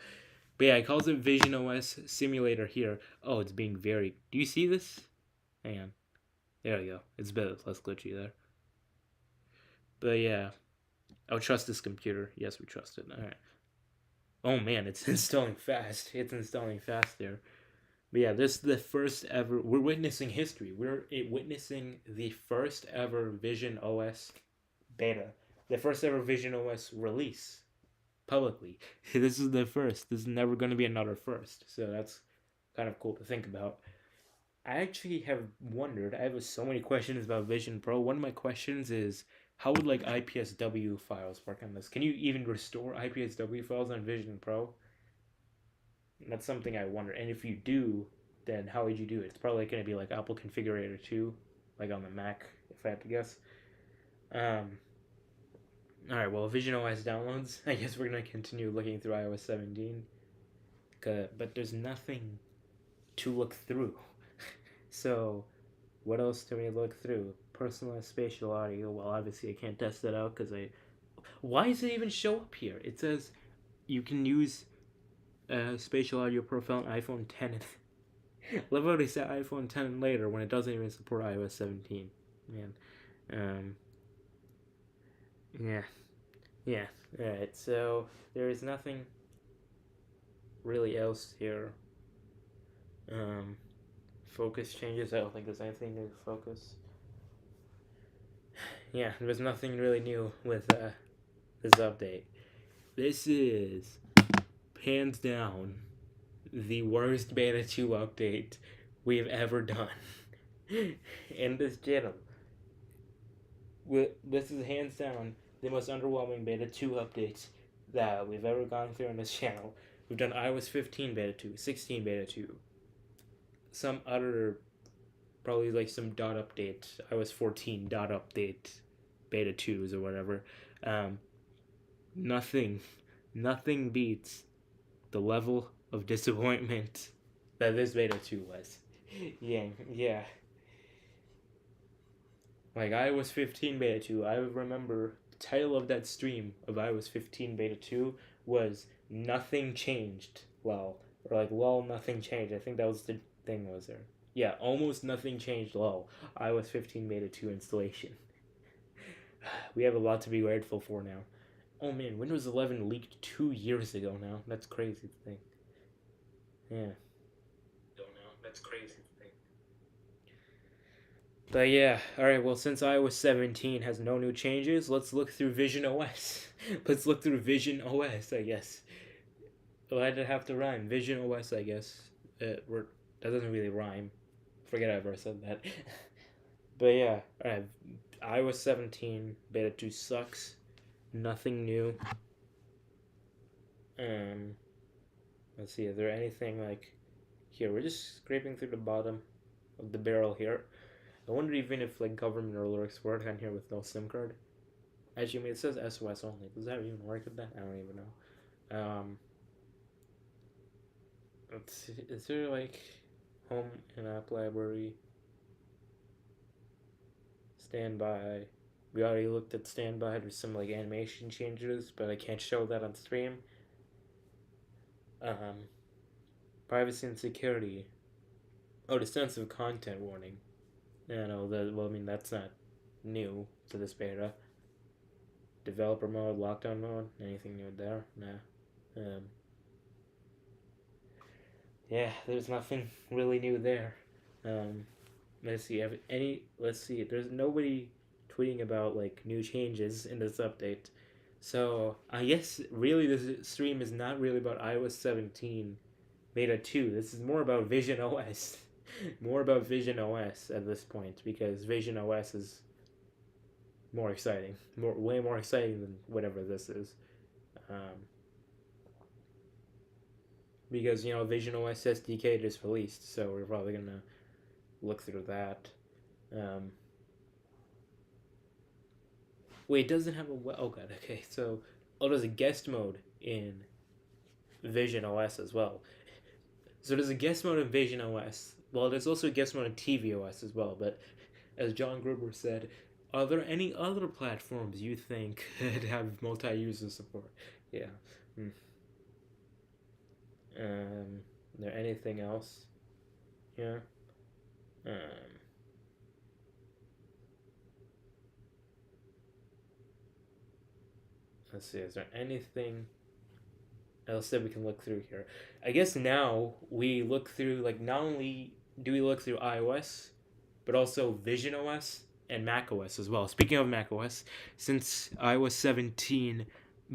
But yeah, it calls it visionOS simulator here. Oh, it's being very. Do you see this? Hang on. There we go. It's a bit less glitchy there. But yeah. Oh, trust this computer. Yes, we trust it. All right. Oh man, it's installing fast. It's installing fast there. But yeah, this is the first ever. We're witnessing history. We're witnessing the first ever Vision OS beta, the first ever Vision OS release publicly. This is the first. There's never going to be another first. So that's kind of cool to think about. I actually have wondered. I have so many questions about Vision Pro. One of my questions is how would like IPSW files work on this? Can you even restore IPSW files on Vision Pro? That's something I wonder. And if you do, then how would you do it? It's probably going to be like Apple Configurator 2, like on the Mac, if I had to guess. Um, all right, well, Vision OS downloads. I guess we're going to continue looking through iOS 17. But there's nothing to look through. So, what else do we look through? Personalized spatial audio. Well, obviously, I can't test that out because I. Why does it even show up here? It says you can use spatial audio profile on iPhone 10. Love how they said iPhone 10 later when it doesn't even support iOS 17. Man. Um, yeah. Yeah. Alright, so there is nothing really else here. Um, focus changes. I don't think there's anything new to focus. Yeah, there's nothing really new with this update. This is, hands down, the worst Beta 2 update we've ever done in this channel. This is hands down the most underwhelming Beta 2 update that we've ever gone through on this channel. We've done iOS 15 Beta 2, 16 Beta 2, some other, probably like some dot update, iOS 14 dot update, Beta 2s or whatever. Um, nothing, nothing beats the level of disappointment that this Beta 2 was. Yeah, yeah. Like iOS 15 Beta 2, I remember the title of that stream of iOS 15 Beta 2 was Nothing Changed, lol. Or like, lol, nothing changed. I think that was the thing, was there? Yeah, almost nothing changed, lol. iOS 15 Beta 2 installation. We have a lot to be grateful for now. Oh man, Windows 11 leaked 2 years ago now. That's crazy to think. Yeah. Don't know. That's crazy to think. But yeah, alright, well, since iOS 17 has no new changes, let's look through visionOS. Let's look through visionOS, I guess. Why did it have to rhyme? visionOS, I guess. That doesn't really rhyme. Forget I ever said that. But yeah, alright, iOS 17 Beta 2 sucks. Nothing new. Let's see, is there anything like... Here, we're just scraping through the bottom of the barrel here. I wonder even if like government alerts work on here with no SIM card. Actually, I mean, it says SOS only. Does that even work with that? I don't even know. Let's see. Is there like home and app library? Standby. We already looked at standby. There's some like animation changes, but I can't show that on stream. Privacy and security. Oh, the sensitive content warning. Yeah, no, well, I mean, that's not new to this beta. Developer mode, lockdown mode, anything new there? Nah. Yeah, there's nothing really new there. Let's see. Let's see. There's nobody tweeting about like new changes in this update. So I guess really this stream is not really about iOS 17 Beta 2. This is more about Vision OS. More about Vision OS at this point because Vision OS is more exciting, way more exciting than whatever this is. Because Vision OS SDK just released, so we're probably gonna look through that. Wait, it doesn't have a oh god, okay. So there's a guest mode in Vision OS as well. So there's a guest mode in Vision OS. Well, there's also a guest mode in tvOS as well. But as John Gruber said, are there any other platforms you think could have multi-user support? Yeah. There anything else here? Let's see. Is there anything else that we can look through here? I guess now we look through like not only do we look through iOS, but also Vision OS and Mac OS as well. Speaking of Mac OS, since iOS 17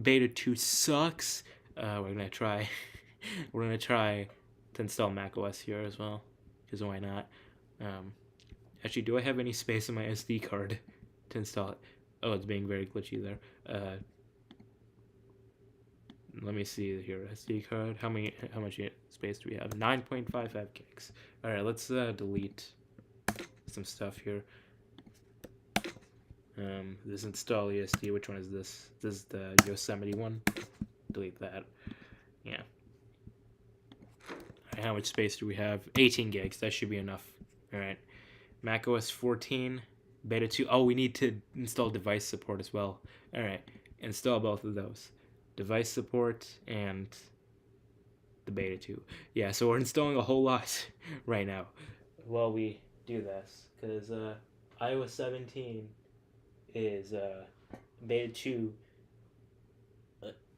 Beta 2 sucks, we're gonna try. We're gonna try to install Mac OS here as well, because why not? Actually, do I have any space in my SD card to install it? Oh, it's being very glitchy there. Let me see here. SD card. How much space do we have? 9.55 gigs. All right, let's delete some stuff here. This install ESD. Which one is this? This is the Yosemite one. Delete that. Yeah. Right, how much space do we have? 18 gigs. That should be enough. All right. Mac OS 14 Beta 2. Oh, we need to install device support as well. All right. Install both of those. Device support and the Beta 2. Yeah, so we're installing a whole lot right now while we do this, because iOS 17 is Beta 2.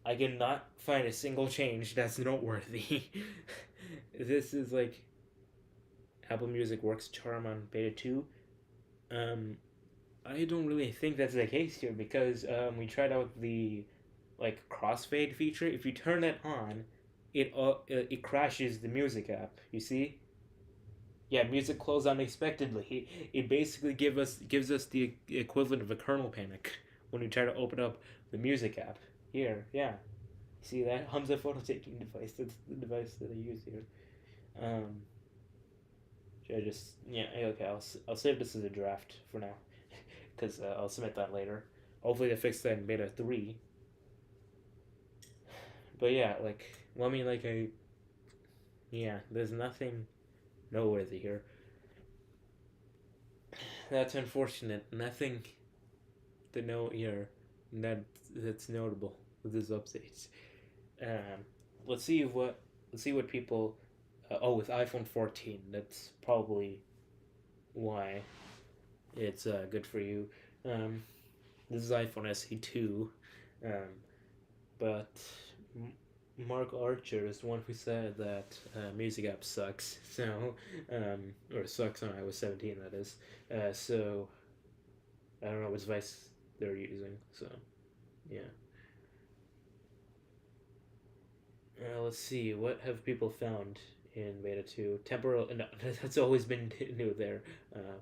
I cannot find a single change that's noteworthy. This is like Apple Music works charm on Beta 2. I don't really think that's the case here because we tried out the like crossfade feature. If you turn that on, it crashes the music app. You see? Yeah, music closed unexpectedly. It basically gives us the equivalent of a kernel panic when you try to open up the music app. Here, yeah. See that? Hum's a photo taking device. That's the device that I use here. Um, should I just yeah okay? I'll save this as a draft for now because I'll submit that later. Hopefully they fix that in beta 3. But yeah, like let me like I yeah. There's nothing noteworthy here. That's unfortunate. Nothing to note here that that's notable with this update. Um, let's see what people. Oh, with iPhone 14, that's probably why it's good for you. Um, this is iPhone SE2, um, but Mark Archer is the one who said that Music App sucks. So, or sucks on iOS 17, that is. So I don't know which device they're using. So yeah. Let's see. What have people found in Beta 2? Temporal. No, that's always been new there. Uh,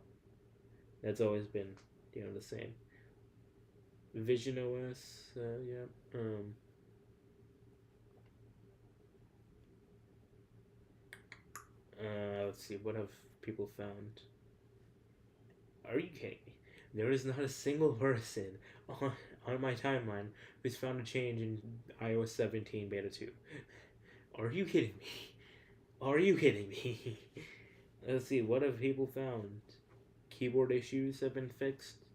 that's always been the same. visionOS. Yeah. Let's see. What have people found? Are you kidding me? There is not a single person on on my timeline who's found a change in iOS 17 Beta 2. Are you kidding me? Are you kidding me? Let's see. What have people found? Keyboard issues have been fixed.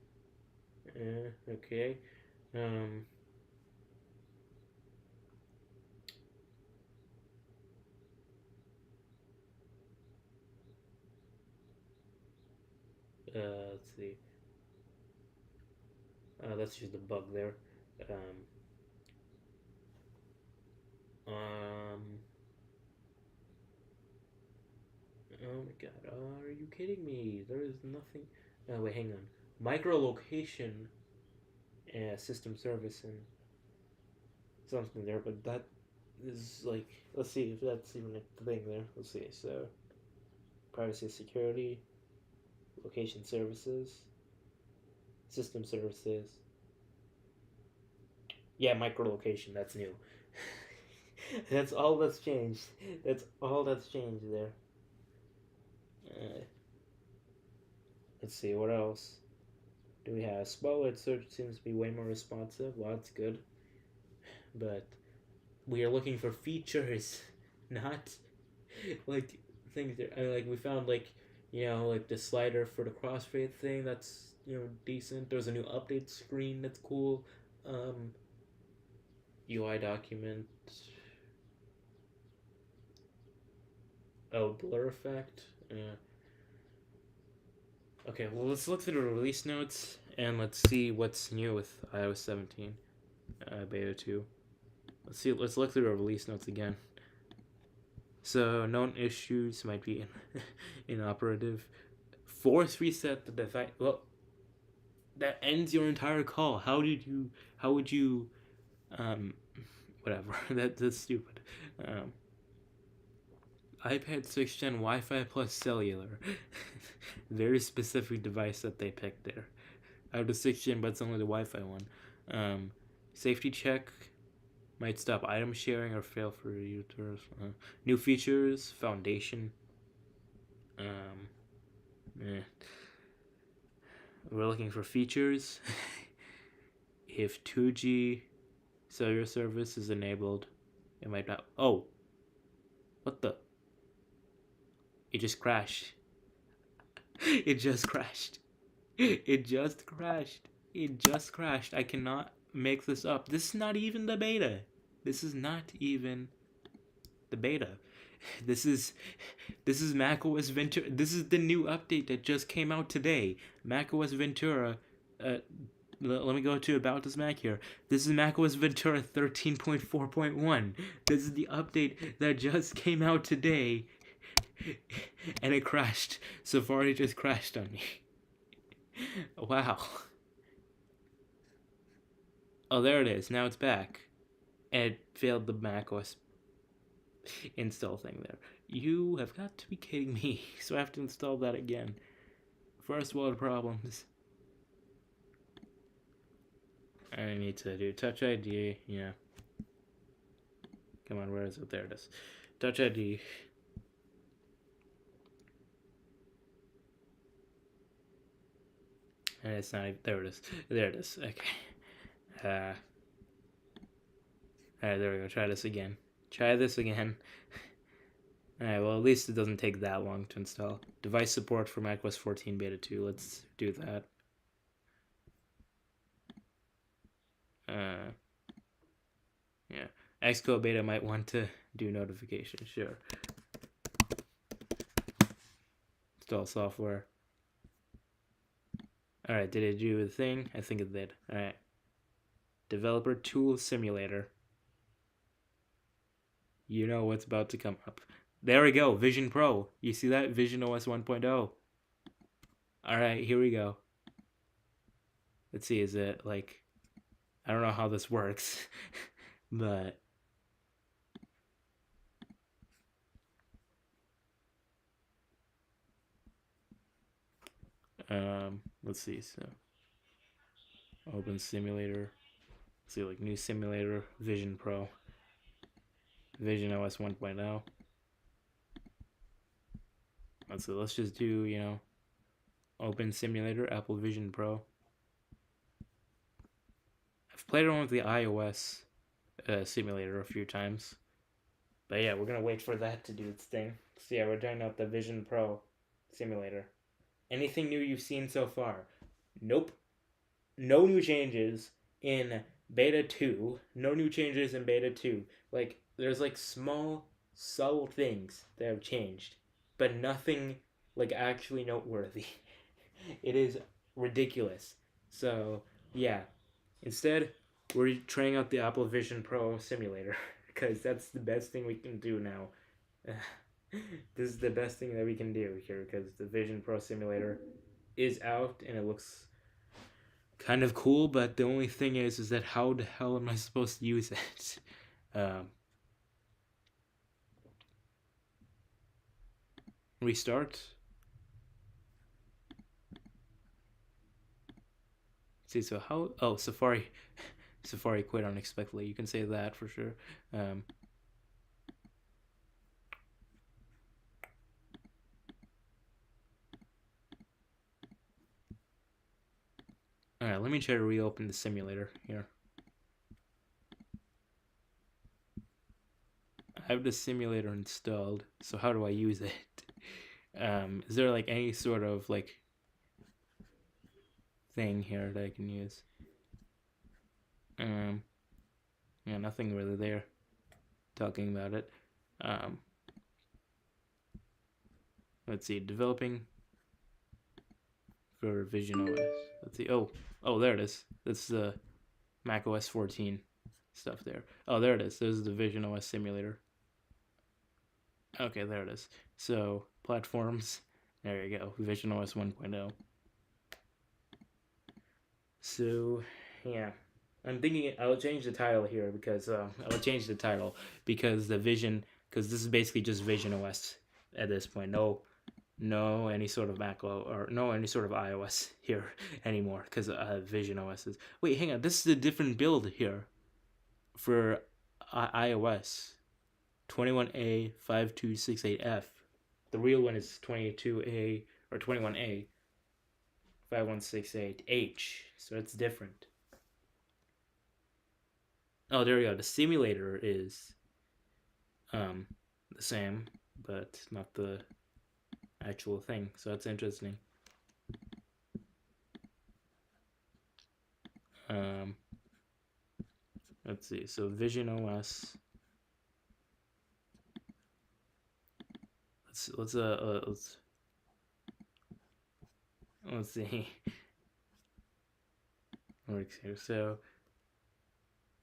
Okay. Um, let's see. That's just a bug there. Um, um, oh my god, are you kidding me? There is nothing. Oh, wait, hang on. Micro location system service and something there, but that is like, let's see if that's even a thing there. Let's see. So, privacy security, location services, system services. Yeah, micro location, that's new. That's all that's changed. That's all that's changed there. Uh, let's see, what else do we have? Spotlight search seems to be way more responsive. Well, that's good. But we are looking for features, not like things that like we found like like the slider for the crossfade thing that's decent. There's a new update screen that's cool. Um, UI document. Oh, blur effect. Okay, well let's look through the release notes and let's see what's new with iOS 17 Beta 2. Let's see. Let's look through the release notes again. So known issues might be inoperative. Force reset the device. Well, that ends your entire call. How did you? How would you? Um, whatever. That's stupid. Um, iPad 6th Gen Wi-Fi plus cellular. Very specific device that they picked there. I have the 6th Gen, but it's only the Wi-Fi one. Safety check might stop item sharing or fail for users. New features, foundation. Eh. We're looking for features. If 2G cellular service is enabled, it might not. Oh, what the? It just crashed. It just crashed. It just crashed. It just crashed. I cannot make this up. This is not even the beta. This is not even the beta. This is macOS Ventura. This is the new update that just came out today. macOS Ventura. Let me go to About This Mac here. This is macOS Ventura 13.4.1. This is the update that just came out today. And it crashed. Safari just crashed on me. Wow. Oh, there it is. Now it's back. And it failed the macOS install thing there. You have got to be kidding me. So I have to install that again. First world problems. I need to do Touch ID. Yeah. Come on, where is it? There it is. Touch ID. And it's not. There it is. There it is. Okay. Alright, there we go. Try this again. Try this again. Alright, well, at least it doesn't take that long to install. Device support for macOS 14 Beta 2. Let's do that. Yeah. Xcode Beta might want to do notifications. Sure. Install software. Alright, did it do the thing? I think it did. Alright. Developer Tool Simulator. You know what's about to come up. There we go, Vision Pro. You see that? visionOS 1.0. Alright, here we go. Let's see, is it like... I don't know how this works, but... let's see, so... Open Simulator. Let's see, like, new simulator, Vision Pro. visionOS 1.0. Let's just do, you know, Open Simulator, Apple Vision Pro. I've played around with the iOS simulator a few times. But yeah, we're going to wait for that to do its thing. So yeah, we're trying out the Vision Pro simulator. Anything new you've seen so far? Nope. No new changes in Beta 2. No new changes in Beta 2. Like, there's like small, subtle things that have changed. But nothing like actually noteworthy. It is ridiculous. So, yeah. Instead, we're trying out the Apple Vision Pro simulator. Because that's the best thing we can do now. This is the best thing that we can do here. Because the Vision Pro simulator is out and it looks kind of cool. But the only thing is that how the hell am I supposed to use it? Restart. See, so how... Oh, Safari quit unexpectedly. You can say that for sure. Alright, let me try to reopen the simulator here. I have the simulator installed, so how do I use it? Is there like any sort of like thing here that I can use? Yeah, nothing really there talking about it. Let's see, developing for visionOS. Let's see. Oh, there it is. That's the macOS 14 stuff there. Oh, there it is. This is the visionOS simulator. Okay, there it is. So, platforms. There you go. visionOS 1.0. So, yeah. I'm thinking I'll change the title here because the Vision, because this is basically just visionOS at this point. No any sort of Mac or no any sort of iOS here anymore because visionOS is... Wait, hang on. This is a different build here for iOS. 21A 5268F. The real one is 22A or 21A 5168H. So it's different. Oh, there we go. The simulator is the same, but not the actual thing. So that's interesting. Let's see. So visionOS. Let's see. Works here. So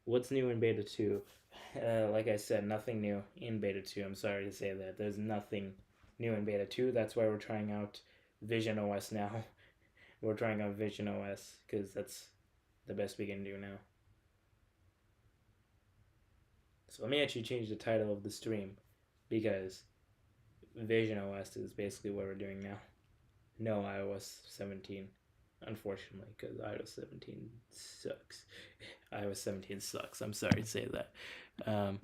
what's new in Beta 2? Like I said, nothing new in Beta 2. I'm sorry to say that. There's nothing new in Beta 2. That's why we're trying out visionOS now. We're trying out visionOS because that's the best we can do now. So let me actually change the title of the stream because visionOS is basically what we're doing now. No iOS 17, unfortunately, because iOS 17 sucks. iOS 17 sucks. I'm sorry to say that. Um,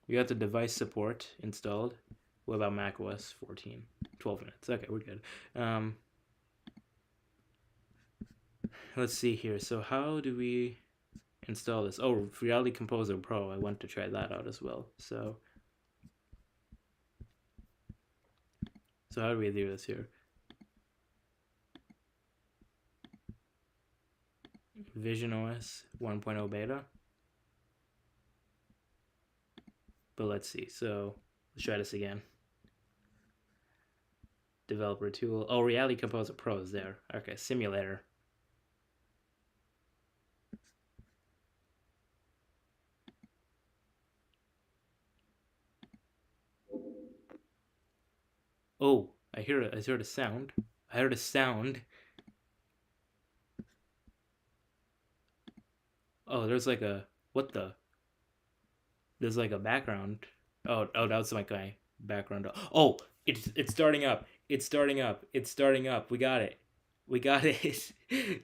we got the device support installed. What about macOS 14? 12 minutes. Okay, we're good. Let's see here. So how do we install this? Oh, Reality Composer Pro. I want to try that out as well. So how do we do this here? visionOS 1.0 beta. But let's see. So let's try this again. Developer tool. Oh, Reality Composer Pro is there. Okay, simulator. Oh, I heard a sound. I heard a sound. Oh, there's like a what the? There's like a background. Oh, that's like my background. Oh, it's starting up. It's starting up. It's starting up. We got it. We got it.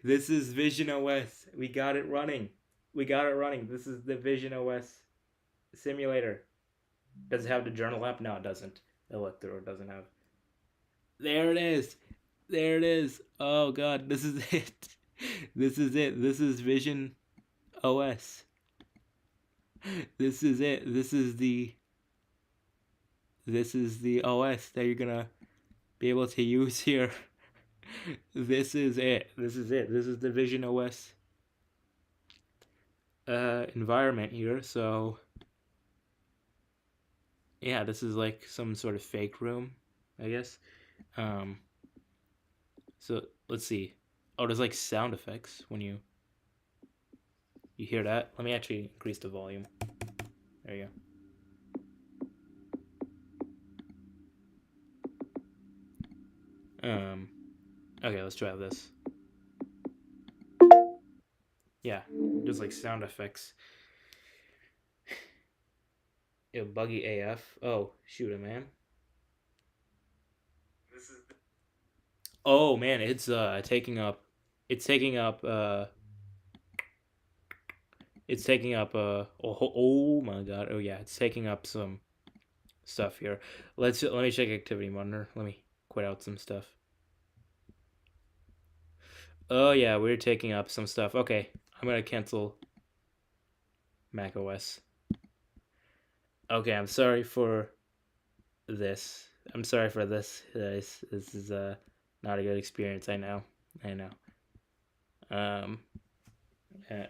This is visionOS. We got it running. We got it running. This is the visionOS simulator. Does it have the journal app? No, it doesn't. The look through it doesn't have. There it is. There it is. Oh god, this is it. This is it. This is Vision OS. This is it. This is the OS that you're gonna be able to use here. This is it. This is it. This is the Vision OS environment here. So yeah, this is like some sort of fake room, I guess. So let's see. Oh, there's like sound effects when you hear that. Let me actually increase the volume. There you go. Okay, let's try this. Yeah, just like sound effects. Ew, buggy AF. Oh, shoot it, man. This is. Oh man, it's taking up. It's taking up. It's taking up. Oh my god. Oh yeah, it's taking up some stuff here. Let me check activity monitor. Let me quit out some stuff. Oh yeah, we're taking up some stuff. Okay, I'm gonna cancel macOS. Okay, I'm sorry for this. I'm sorry for this. This is not a good experience. I know. I know. Um. Yeah.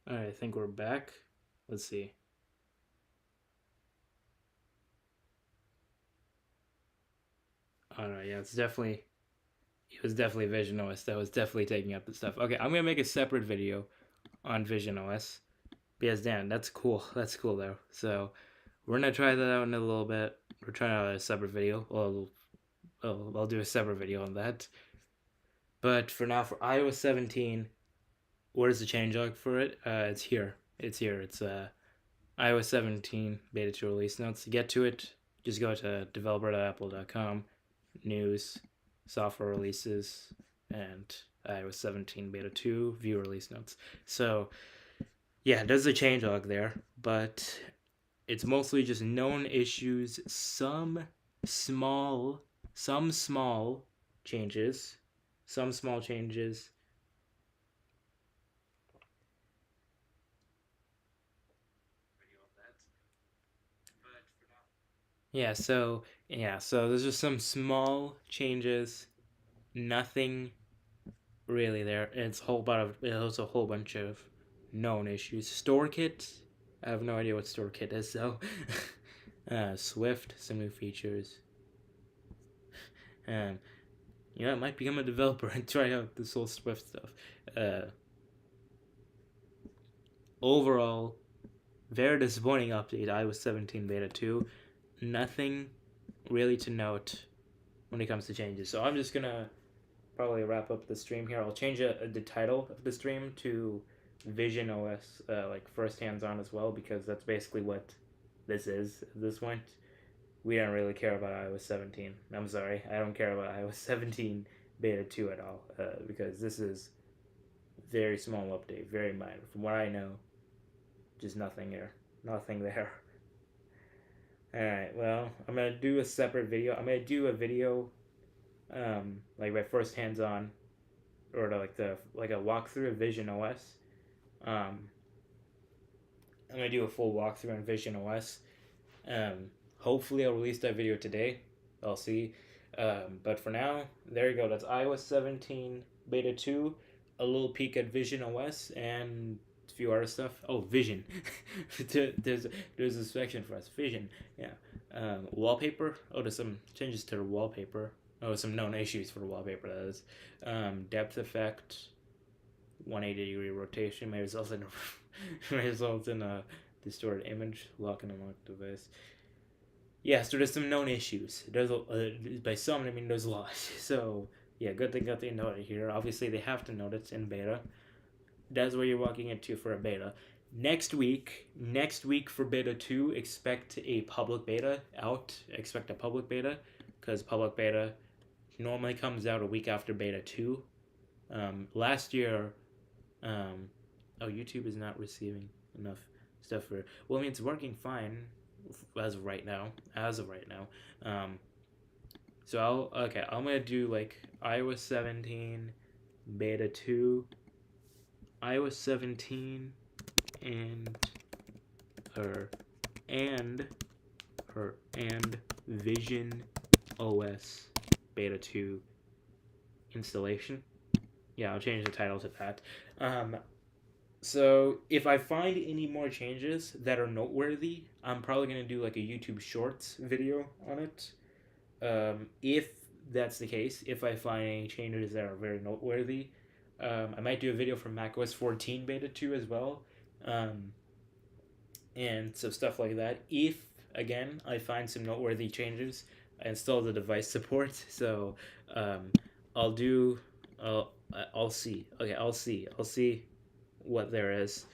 All right, I think we're back. Let's see. Oh no, yeah, it's definitely. It was definitely visionOS that was definitely taking up the stuff. Okay, I'm gonna make a separate video on visionOS because damn, that's cool. That's cool though. So we're gonna try that out in a little bit. We're trying out a separate video. Well, I'll do a separate video on that. But for now, for iOS 17, where's the changelog for it? It's here. It's here. It's iOS 17 beta 2 release notes. To get to it, just go to developer.apple.com, news, software releases, and iOS 17 beta 2 view release notes. So yeah, there's a changelog there, but it's mostly just known issues, some small some small changes, some small changes. So there's just some small changes, nothing really there. It's a whole bunch of known issues. StoreKit, I have no idea what StoreKit is. So, Swift, some new features. Um, I might become a developer and try out this whole Swift stuff. Uh, Overall, very disappointing update. iOS 17 Beta 2. Nothing really to note when it comes to changes. So I'm just gonna probably wrap up the stream here. I'll change the title of the stream to visionOS, like first hands on as well, because that's basically what this is at this point. We don't really care about iOS 17. I'm sorry, I don't care about iOS 17 beta 2 at all, because this is very small update, very minor. From what I know, just nothing here, nothing there. All right, well, I'm gonna do a separate video. I'm gonna do a video, like my first hands on, or like a walkthrough of visionOS. Um, I'm gonna do a full walkthrough on visionOS. Hopefully, I'll release that video today. I'll see. But for now, there you go. That's iOS 17 Beta 2, a little peek at visionOS, and a few other stuff. Oh, Vision. there's a section for us. Vision. Yeah. Wallpaper. Oh, there's some changes to the wallpaper. Oh, some known issues for the wallpaper, that is. Depth effect, 180-degree rotation may result in a distorted image, lock and unlock device. Yeah, so there's some known issues. By some I mean there's a lot. So yeah, good thing that they note it here. Obviously they have to note it in beta. That's where you're walking into for a beta. Next week for beta 2, expect a public beta out. Expect a public beta, because public beta normally comes out a week after beta 2. Last year, YouTube is not receiving enough stuff for. Well, I mean, it's working fine as of right now. I'm gonna do like iOS 17 beta 2, iOS 17, and Vision OS beta 2 installation. Yeah, I'll change the title to that. So if I find any more changes that are noteworthy, I'm probably gonna do like a YouTube Shorts video on it. If that's the case, if I find any changes that are very noteworthy, I might do a video for macOS 14 Beta 2 as well, and so stuff like that. If again I find some noteworthy changes, I install the device support. So I'll do. I'll see. Okay, I'll see what there is.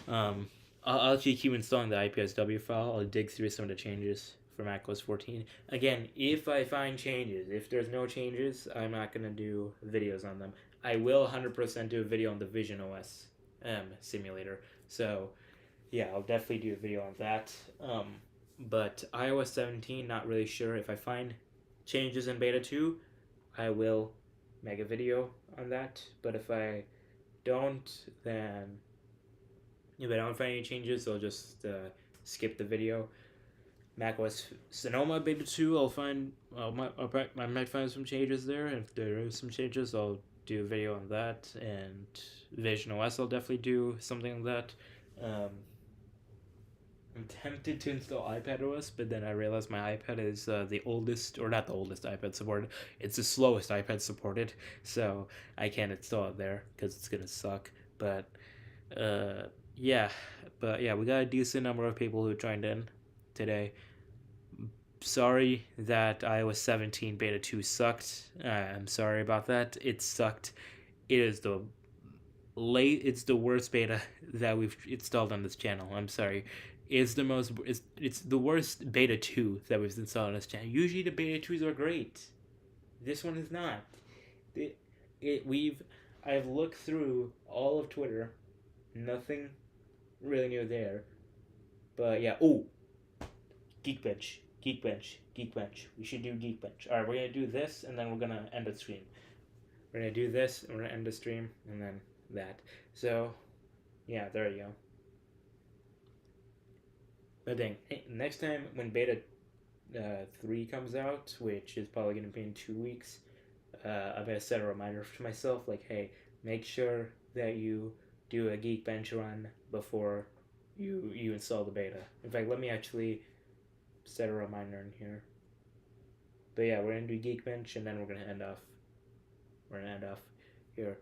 I'll actually keep installing the IPSW file. I'll dig through some of the changes for macOS 14. Again, if I find changes, if there's no changes, I'm not going to do videos on them. I will 100% do a video on the visionOS simulator. So, yeah, I'll definitely do a video on that. But iOS 17, not really sure. If I find changes in Beta 2, I will make a video on that. But if I don't, then if I don't find any changes, I'll just skip the video. macOS Sonoma Beta 2, I might find some changes there. If there is some changes, I'll do a video on that. And visionOS, I'll definitely do something like that. I'm tempted to install iPadOS, but then I realized my iPad is the oldest, or not the oldest iPad supported. It's the slowest iPad supported, so I can't install it there because it's gonna suck. But yeah, we got a decent number of people who joined in today. Sorry that iOS 17 Beta 2 sucked. I'm sorry about that. It sucked. It's the worst beta that we've installed on this channel. I'm sorry. It's the worst beta 2 that we've installed on this channel. Usually the beta 2s are great. This one is not. I've looked through all of Twitter. Nothing really new there. But yeah, Geekbench. Geekbench. We should do Geekbench. All right, we're gonna do this, and then we're gonna end the stream. We're gonna do this, and we're gonna end the stream, and then that. So, yeah, there you go. But dang, hey, next time when beta 3 comes out, which is probably gonna be in 2 weeks, I'm gonna set a reminder to myself, like, hey, make sure that you do a Geekbench run before you install the beta. In fact, let me actually set a reminder in here. But yeah, we're gonna do Geekbench, and then we're gonna end off. We're gonna end off here.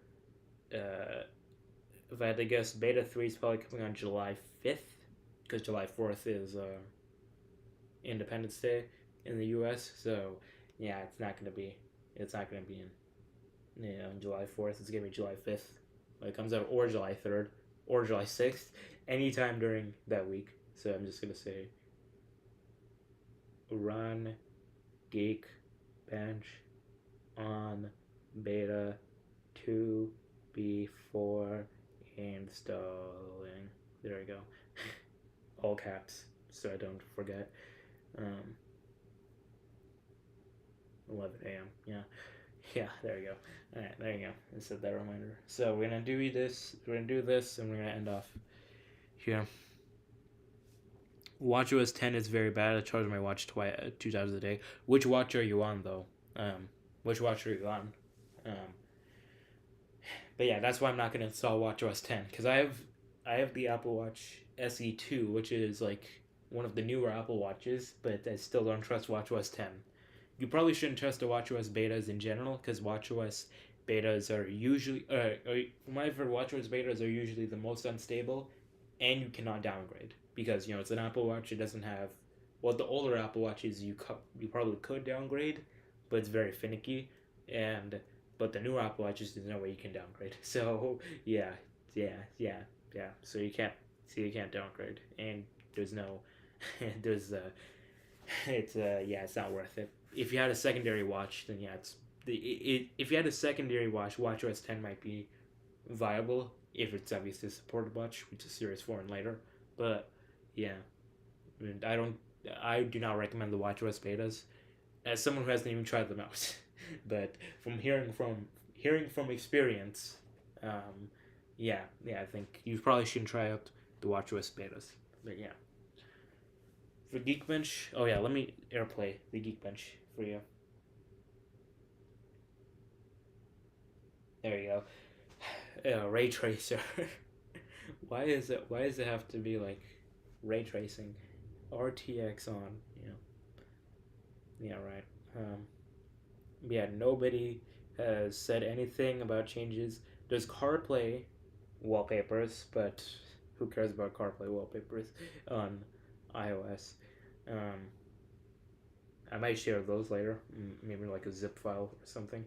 If I had to guess, beta 3 is probably coming on July 5th, because July 4th is Independence Day in the U.S. So yeah, it's not gonna be in July 4th. It's gonna be July 5th when it comes out, or July 3rd, or July 6th, anytime during that week. So I'm just gonna say run Geek Bench on beta 2 before installing. There we go. All caps, so I don't forget. 11 a.m. Yeah, there you go. All right, there you go. I set that reminder. So we're gonna do this. We're gonna do this, and we're gonna end off here. WatchOS 10 is very bad. I charge my watch 2 times a day. Which watch are you on, though? Which watch are you on? But yeah, that's why I'm not gonna install WatchOS 10, because I have the Apple Watch SE2, which is like one of the newer Apple Watches, but I still don't trust WatchOS 10. You probably shouldn't trust the WatchOS betas in general, because WatchOS betas are usually, from what I've heard, WatchOS betas are usually the most unstable, and you cannot downgrade, because it's an Apple Watch. It doesn't have, well, the older Apple Watches you probably could downgrade, but it's very finicky, but the newer Apple Watches, there's no way you can downgrade. So yeah. So you can't downgrade, and there's no, it's not worth it. If you had a secondary watch, then yeah, if you had a secondary watch, WatchOS 10 might be viable if it's obviously a supported watch, which is Series 4 and later. But yeah, I do not recommend the WatchOS betas as someone who hasn't even tried them out. But from hearing from experience, I think you probably shouldn't try out the WatchOS betas. But yeah. For Geekbench, oh yeah, let me AirPlay the Geekbench for you. There you go. Ray tracer. Why does it have to be like ray tracing? RTX on, yeah, right. Yeah, nobody has said anything about changes. There's CarPlay wallpapers, but who cares about CarPlay wallpapers on iOS? I might share those later, maybe like a zip file or something.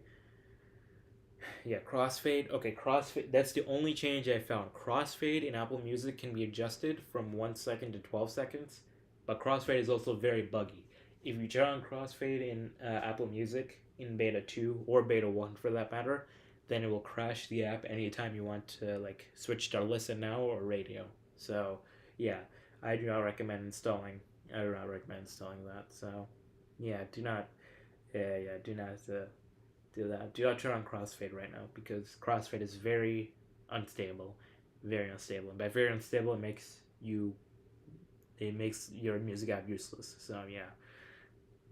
Yeah, crossfade. Okay, crossfade. That's the only change I found. Crossfade in Apple Music can be adjusted from 1 second to 12 seconds, but crossfade is also very buggy. If you turn on crossfade in Apple Music in beta 2 or beta 1 for that matter, then it will crash the app anytime you want to like switch to Listen Now or Radio. So yeah, I do not recommend installing that. So yeah, do not do not do that. Do not turn on crossfade right now, because crossfade is very unstable. And by very unstable, it makes your music app useless. So yeah,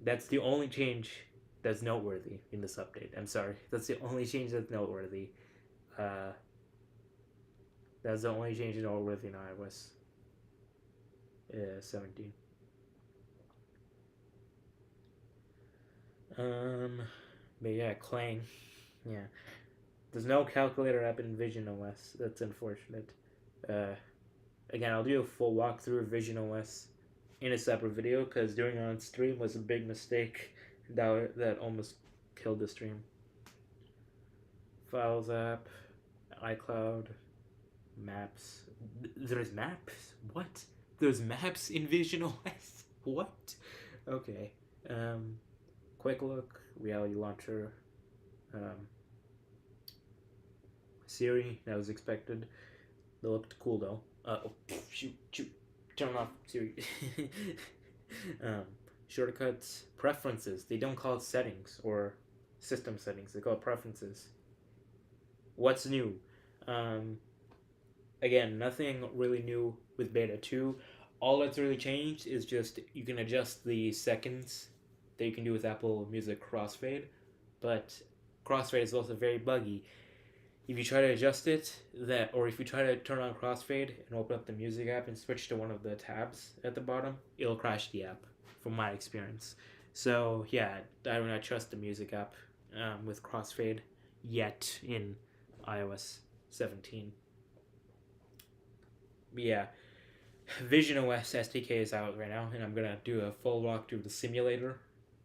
that's the only change that's noteworthy in this update. I'm sorry, that's the only change that's noteworthy. That's the only change noteworthy in iOS 17. But yeah, Clang. Yeah, there's no calculator app in visionOS. That's unfortunate. Again, I'll do a full walkthrough of visionOS in a separate video, because doing it on stream was a big mistake that almost killed the stream. Files app, iCloud, Maps. There's Maps? What? There's Maps in visionOS? What? Okay. Quick Look, Reality Launcher, Siri, that was expected. They looked cool though. Shoot, turn off Siri. shortcuts, preferences. They don't call it settings or system settings. They call it preferences. What's new? Um, Again, nothing really new with beta 2. All that's really changed is just you can adjust the seconds that you can do with Apple Music Crossfade, but Crossfade is also very buggy. If you try to adjust it, that or if you try to turn on Crossfade and open up the music app and switch to one of the tabs at the bottom, it'll crash the app, from my experience. So yeah, I do not trust the music app with Crossfade yet in iOS 17. But yeah, visionOS SDK is out right now, and I'm gonna do a full walkthrough of the simulator.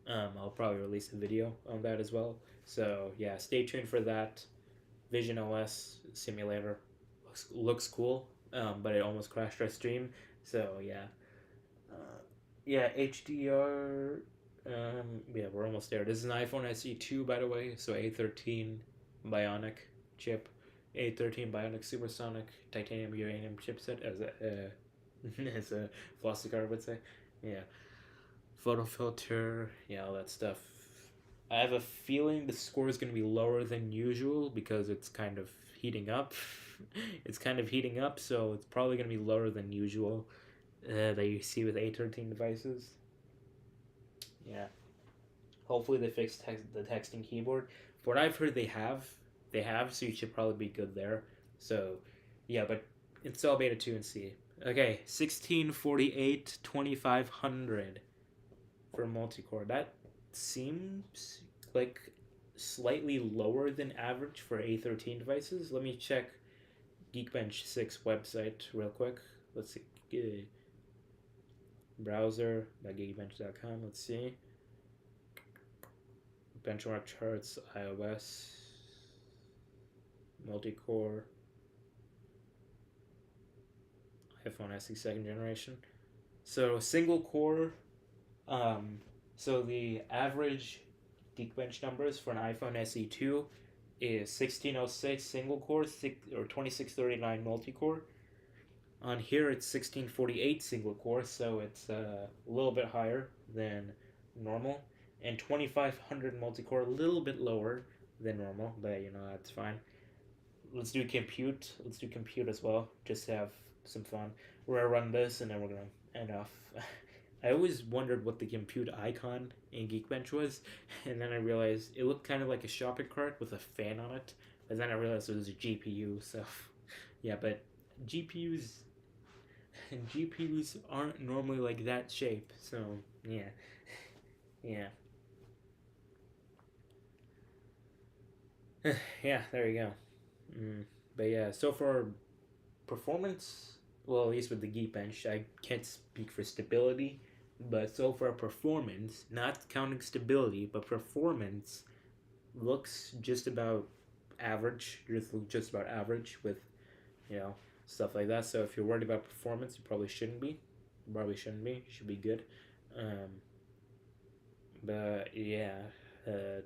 I'll probably release a video on that as well. So yeah, stay tuned for that. visionOS simulator looks cool, but it almost crashed our stream. So yeah, yeah, HDR. Yeah, we're almost there. This is an iPhone SE2, by the way. So A13 Bionic chip, A13 Bionic Supersonic Titanium Uranium chipset, as a as a Flossicar would say. Yeah, photo filter. Yeah, all that stuff. I have a feeling the score is going to be lower than usual because it's kind of heating up. It's kind of heating up, so it's probably going to be lower than usual that you see with A13 devices. Yeah. Hopefully they fix the texting keyboard. For what I've heard, they have, so you should probably be good there. So, yeah, but install beta 2 and see. Okay, 1648 2500 for multi-core. That seems like slightly lower than average for A13 devices. Let me check Geekbench 6 website real quick. Let's see. Browser.geekbench.com. Let's see. Benchmark charts, iOS, multi-core, iPhone SE second generation. So single core. So the average Geekbench numbers for an iPhone SE2 is 1606 single core, 2639 multi-core. On here it's 1648 single core, so it's a little bit higher than normal, and 2500 multi-core, a little bit lower than normal, but that's fine. Let's do compute. Let's do compute as well, just to have some fun. We're gonna run this, and then we're gonna end off. I always wondered what the compute icon in Geekbench was, and then I realized it looked kind of like a shopping cart with a fan on it. But then I realized it was a GPU. So, yeah, but GPUs and GPUs aren't normally like that shape. So, yeah, yeah, yeah. There you go. But yeah, so for performance, well, at least with the Geekbench, I can't speak for stability, but so far performance, not counting stability, but performance looks just about average. Just about average with you know stuff like that. So if you're worried about performance, you probably shouldn't be. You probably shouldn't be. You should be good. Um, but yeah, uh,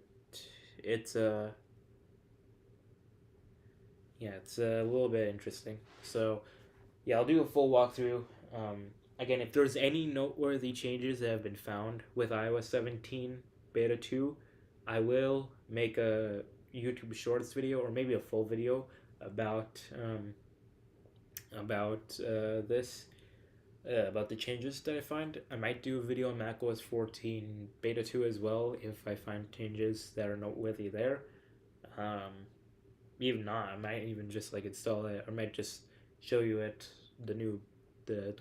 it's yeah, it's a little bit interesting. So yeah, I'll do a full walkthrough. Again, if there's any noteworthy changes that have been found with iOS 17 Beta 2, I will make a YouTube Shorts video or maybe a full video about this, about the changes that I find. I might do a video on macOS 14 Beta 2 as well if I find changes that are noteworthy there. Um, Even not, I might even just like install it, or might just show you it, the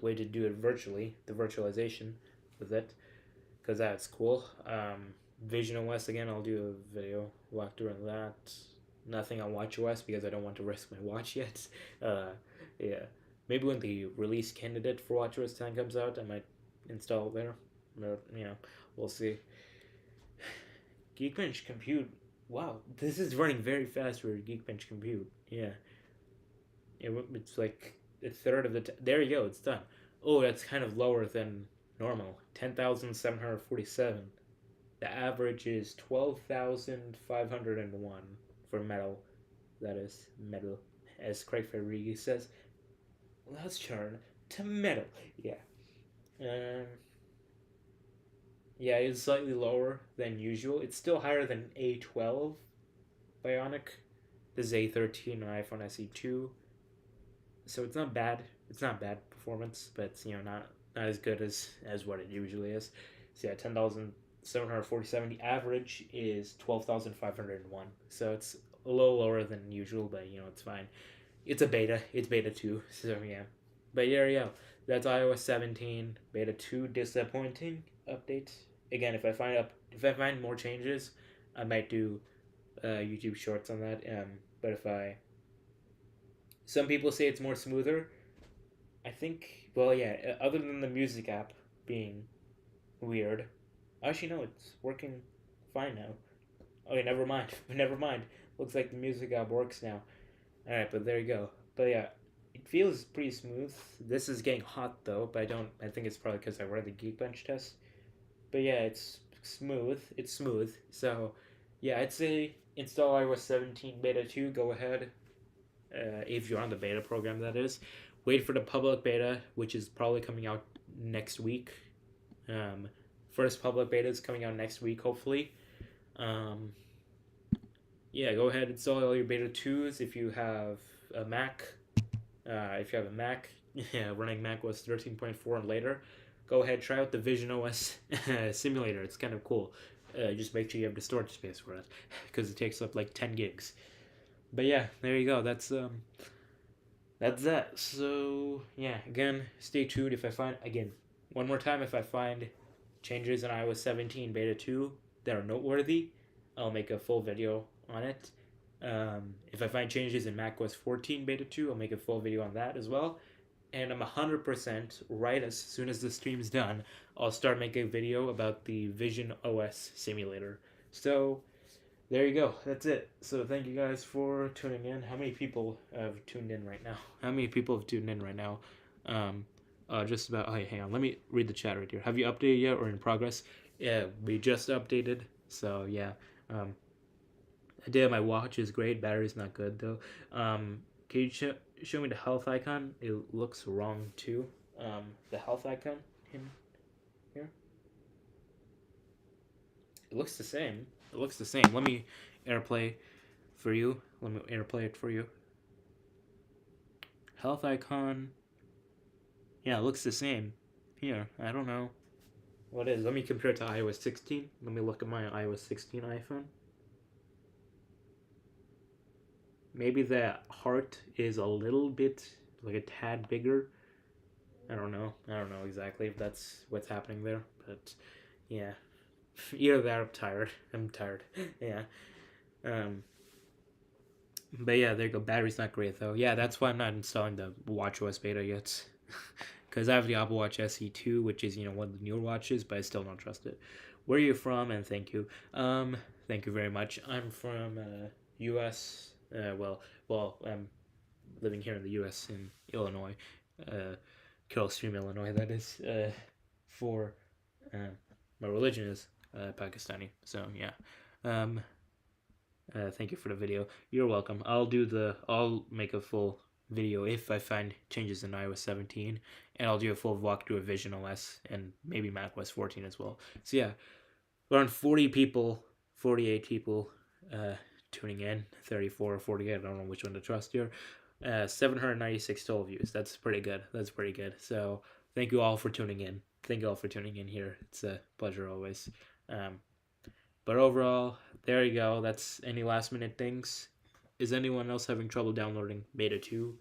way to do it virtually, the virtualization with it, because that's cool. visionOS again, I'll do a video walkthrough on that. Nothing on watchOS because I don't want to risk my watch yet. Yeah, maybe when the release candidate for watchOS 10 comes out, I might install it there. But we'll see. Geekbench Compute. Wow, this is running very fast for Geekbench Compute. Yeah, it's like a third of the. There you go, it's done. Oh, that's kind of lower than normal. 10,747. The average is 12,501 for metal. That is metal, as Craig Ferrighi says. Let's turn to metal. Yeah. Um. Yeah, it's slightly lower than usual. It's still higher than A12 Bionic. This is A13 on iPhone SE 2, so it's not bad. It's not bad performance, but it's, not as good as what it usually is. So yeah, 10,747. The average is 12,501. So it's a little lower than usual, but it's fine. It's a beta. It's beta 2. So yeah. But yeah. That's iOS 17 beta 2 disappointing update. Again, if I find more changes, I might do YouTube shorts on that. But if I some people say it's more smoother. I think well yeah. Other than the music app being weird, actually no, it's working fine now. Okay, never mind. Never mind. Looks like the music app works now. All right, but there you go. But yeah, it feels pretty smooth. This is getting hot though, but I don't. I think it's probably because I read the Geekbench test. But yeah, it's smooth. It's smooth. So yeah, I'd say install iOS 17 beta 2. Go ahead. If you're on the beta program, that is. Wait for the public beta, which is probably coming out next week. Um, First public beta is coming out next week, hopefully. Um, yeah, go ahead and install all your beta 2s if you have a Mac. If you have a Mac, yeah, running Mac OS 13.4 and later, go ahead, try out the visionOS simulator. It's kind of cool. Just make sure you have the storage space for it because it takes up like 10 gigs. But yeah, there you go. That's that. So yeah, again, stay tuned. If I find again one more time, if I find changes in iOS 17 beta 2 that are noteworthy, I'll make a full video on it. If I find changes in macOS 14 beta 2, I'll make a full video on that as well. And I'm 100% right as soon as the stream's done, I'll start making a video about the Vision OS simulator. So there you go. That's it. So thank you guys for tuning in. How many people have tuned in right now? How many people have tuned in right now? Just about. Oh, hey, hang on. Let me read the chat right here. Have you updated yet or in progress? Yeah, we just updated. So yeah. I did. My watch is great. Battery's not good though. Can you show me the health icon? It looks wrong too. The health icon in here. It looks the same. It looks the same. Let me AirPlay for you. Let me AirPlay it for you. Health icon. Yeah, it looks the same. Here, I don't know what is. Let me compare it to iOS 16. Let me look at my iOS 16 iPhone. Maybe the heart is a little bit, like a tad bigger. I don't know. I don't know exactly if that's what's happening there, but yeah. Either that or I'm tired. I'm tired. Yeah. Um, but yeah, there you go. Battery's not great though. Yeah, that's why I'm not installing the WatchOS beta yet. Because I have the Apple Watch SE 2, which is, one of the newer watches, but I still don't trust it. Where are you from? And thank you. Thank you very much. I'm from U.S. I'm living here in the U.S. in Illinois, Carroll Stream, Illinois. That is. For my religion is Pakistani. So yeah. Thank you for the video. You're welcome. I'll make a full video if I find changes in iOS 17, and I'll do a full walkthrough of Vision OS and maybe macOS 14 as well. So yeah, around 40 people, 48 people tuning in, 34 or 48. I don't know which one to trust here. 796 total views. That's pretty good. That's pretty good. So thank you all for tuning in. Thank you all for tuning in here. It's a pleasure always. But overall, there you go. That's any last minute things. Is anyone else having trouble downloading Beta 2?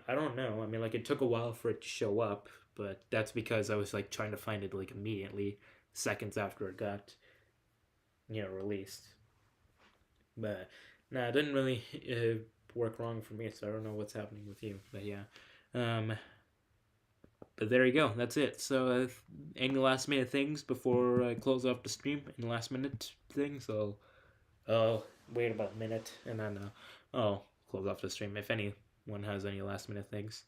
I don't know. I mean, like, it took a while for it to show up, but that's because I was, like, trying to find it, like, immediately, seconds after it got, released. But, nah, it didn't really work wrong for me, so I don't know what's happening with you. But, yeah. But there you go. That's it. So, any last minute things before I close off the stream? Any last minute things? I'll wait about a minute and then I'll close off the stream. If anyone has any last minute things,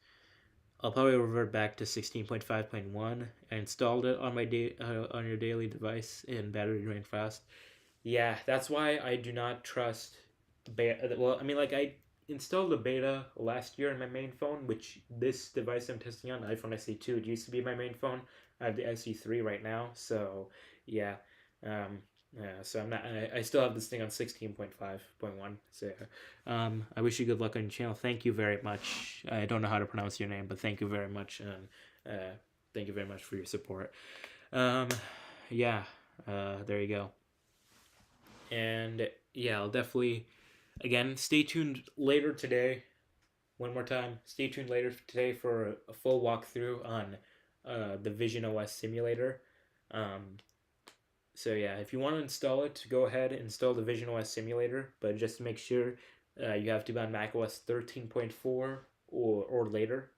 I'll probably revert back to 16.5.1. I installed it on my on your daily device and battery drained fast. Yeah, that's why I do not trust. Well, I mean, like installed the beta last year on my main phone, which this device I'm testing on, iPhone SE2, it used to be my main phone. I have the SE3 right now, so yeah. Um, so I'm not. I still have this thing on 16.5.1. So I wish you good luck on your channel. Thank you very much. I don't know how to pronounce your name, but thank you very much. Thank you very much for your support. Um, yeah. There you go. And yeah, I'll definitely again stay tuned later today. One more time, stay tuned later today for a full walkthrough on the visionOS simulator. Um, so yeah, if you want to install it, go ahead and install the visionOS simulator, but just make sure you have to be on macOS 13.4 or later,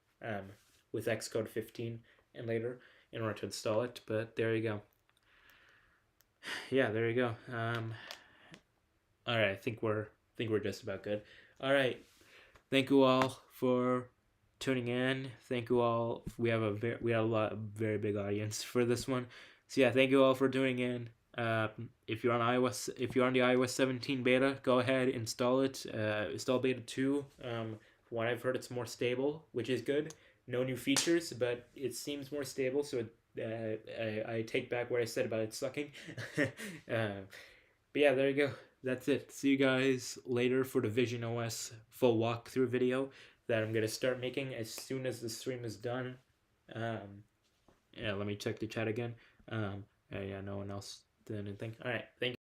with Xcode 15 and later in order to install it. But there you go. Yeah, there you go. All right, I think we're just about good. All right, thank you all for tuning in. Thank you all. We have a lot very big audience for this one. So yeah, thank you all for tuning in. If you're on the iOS 17 beta, go ahead, install it. Install beta 2. From what I've heard, it's more stable, which is good. No new features, but it seems more stable. So I take back what I said about it sucking. But yeah, there you go. That's it. See you guys later for the visionOS full walkthrough video that I'm gonna start making as soon as the stream is done. Yeah, let me check the chat again. Yeah, no one else did anything. All right, thank you.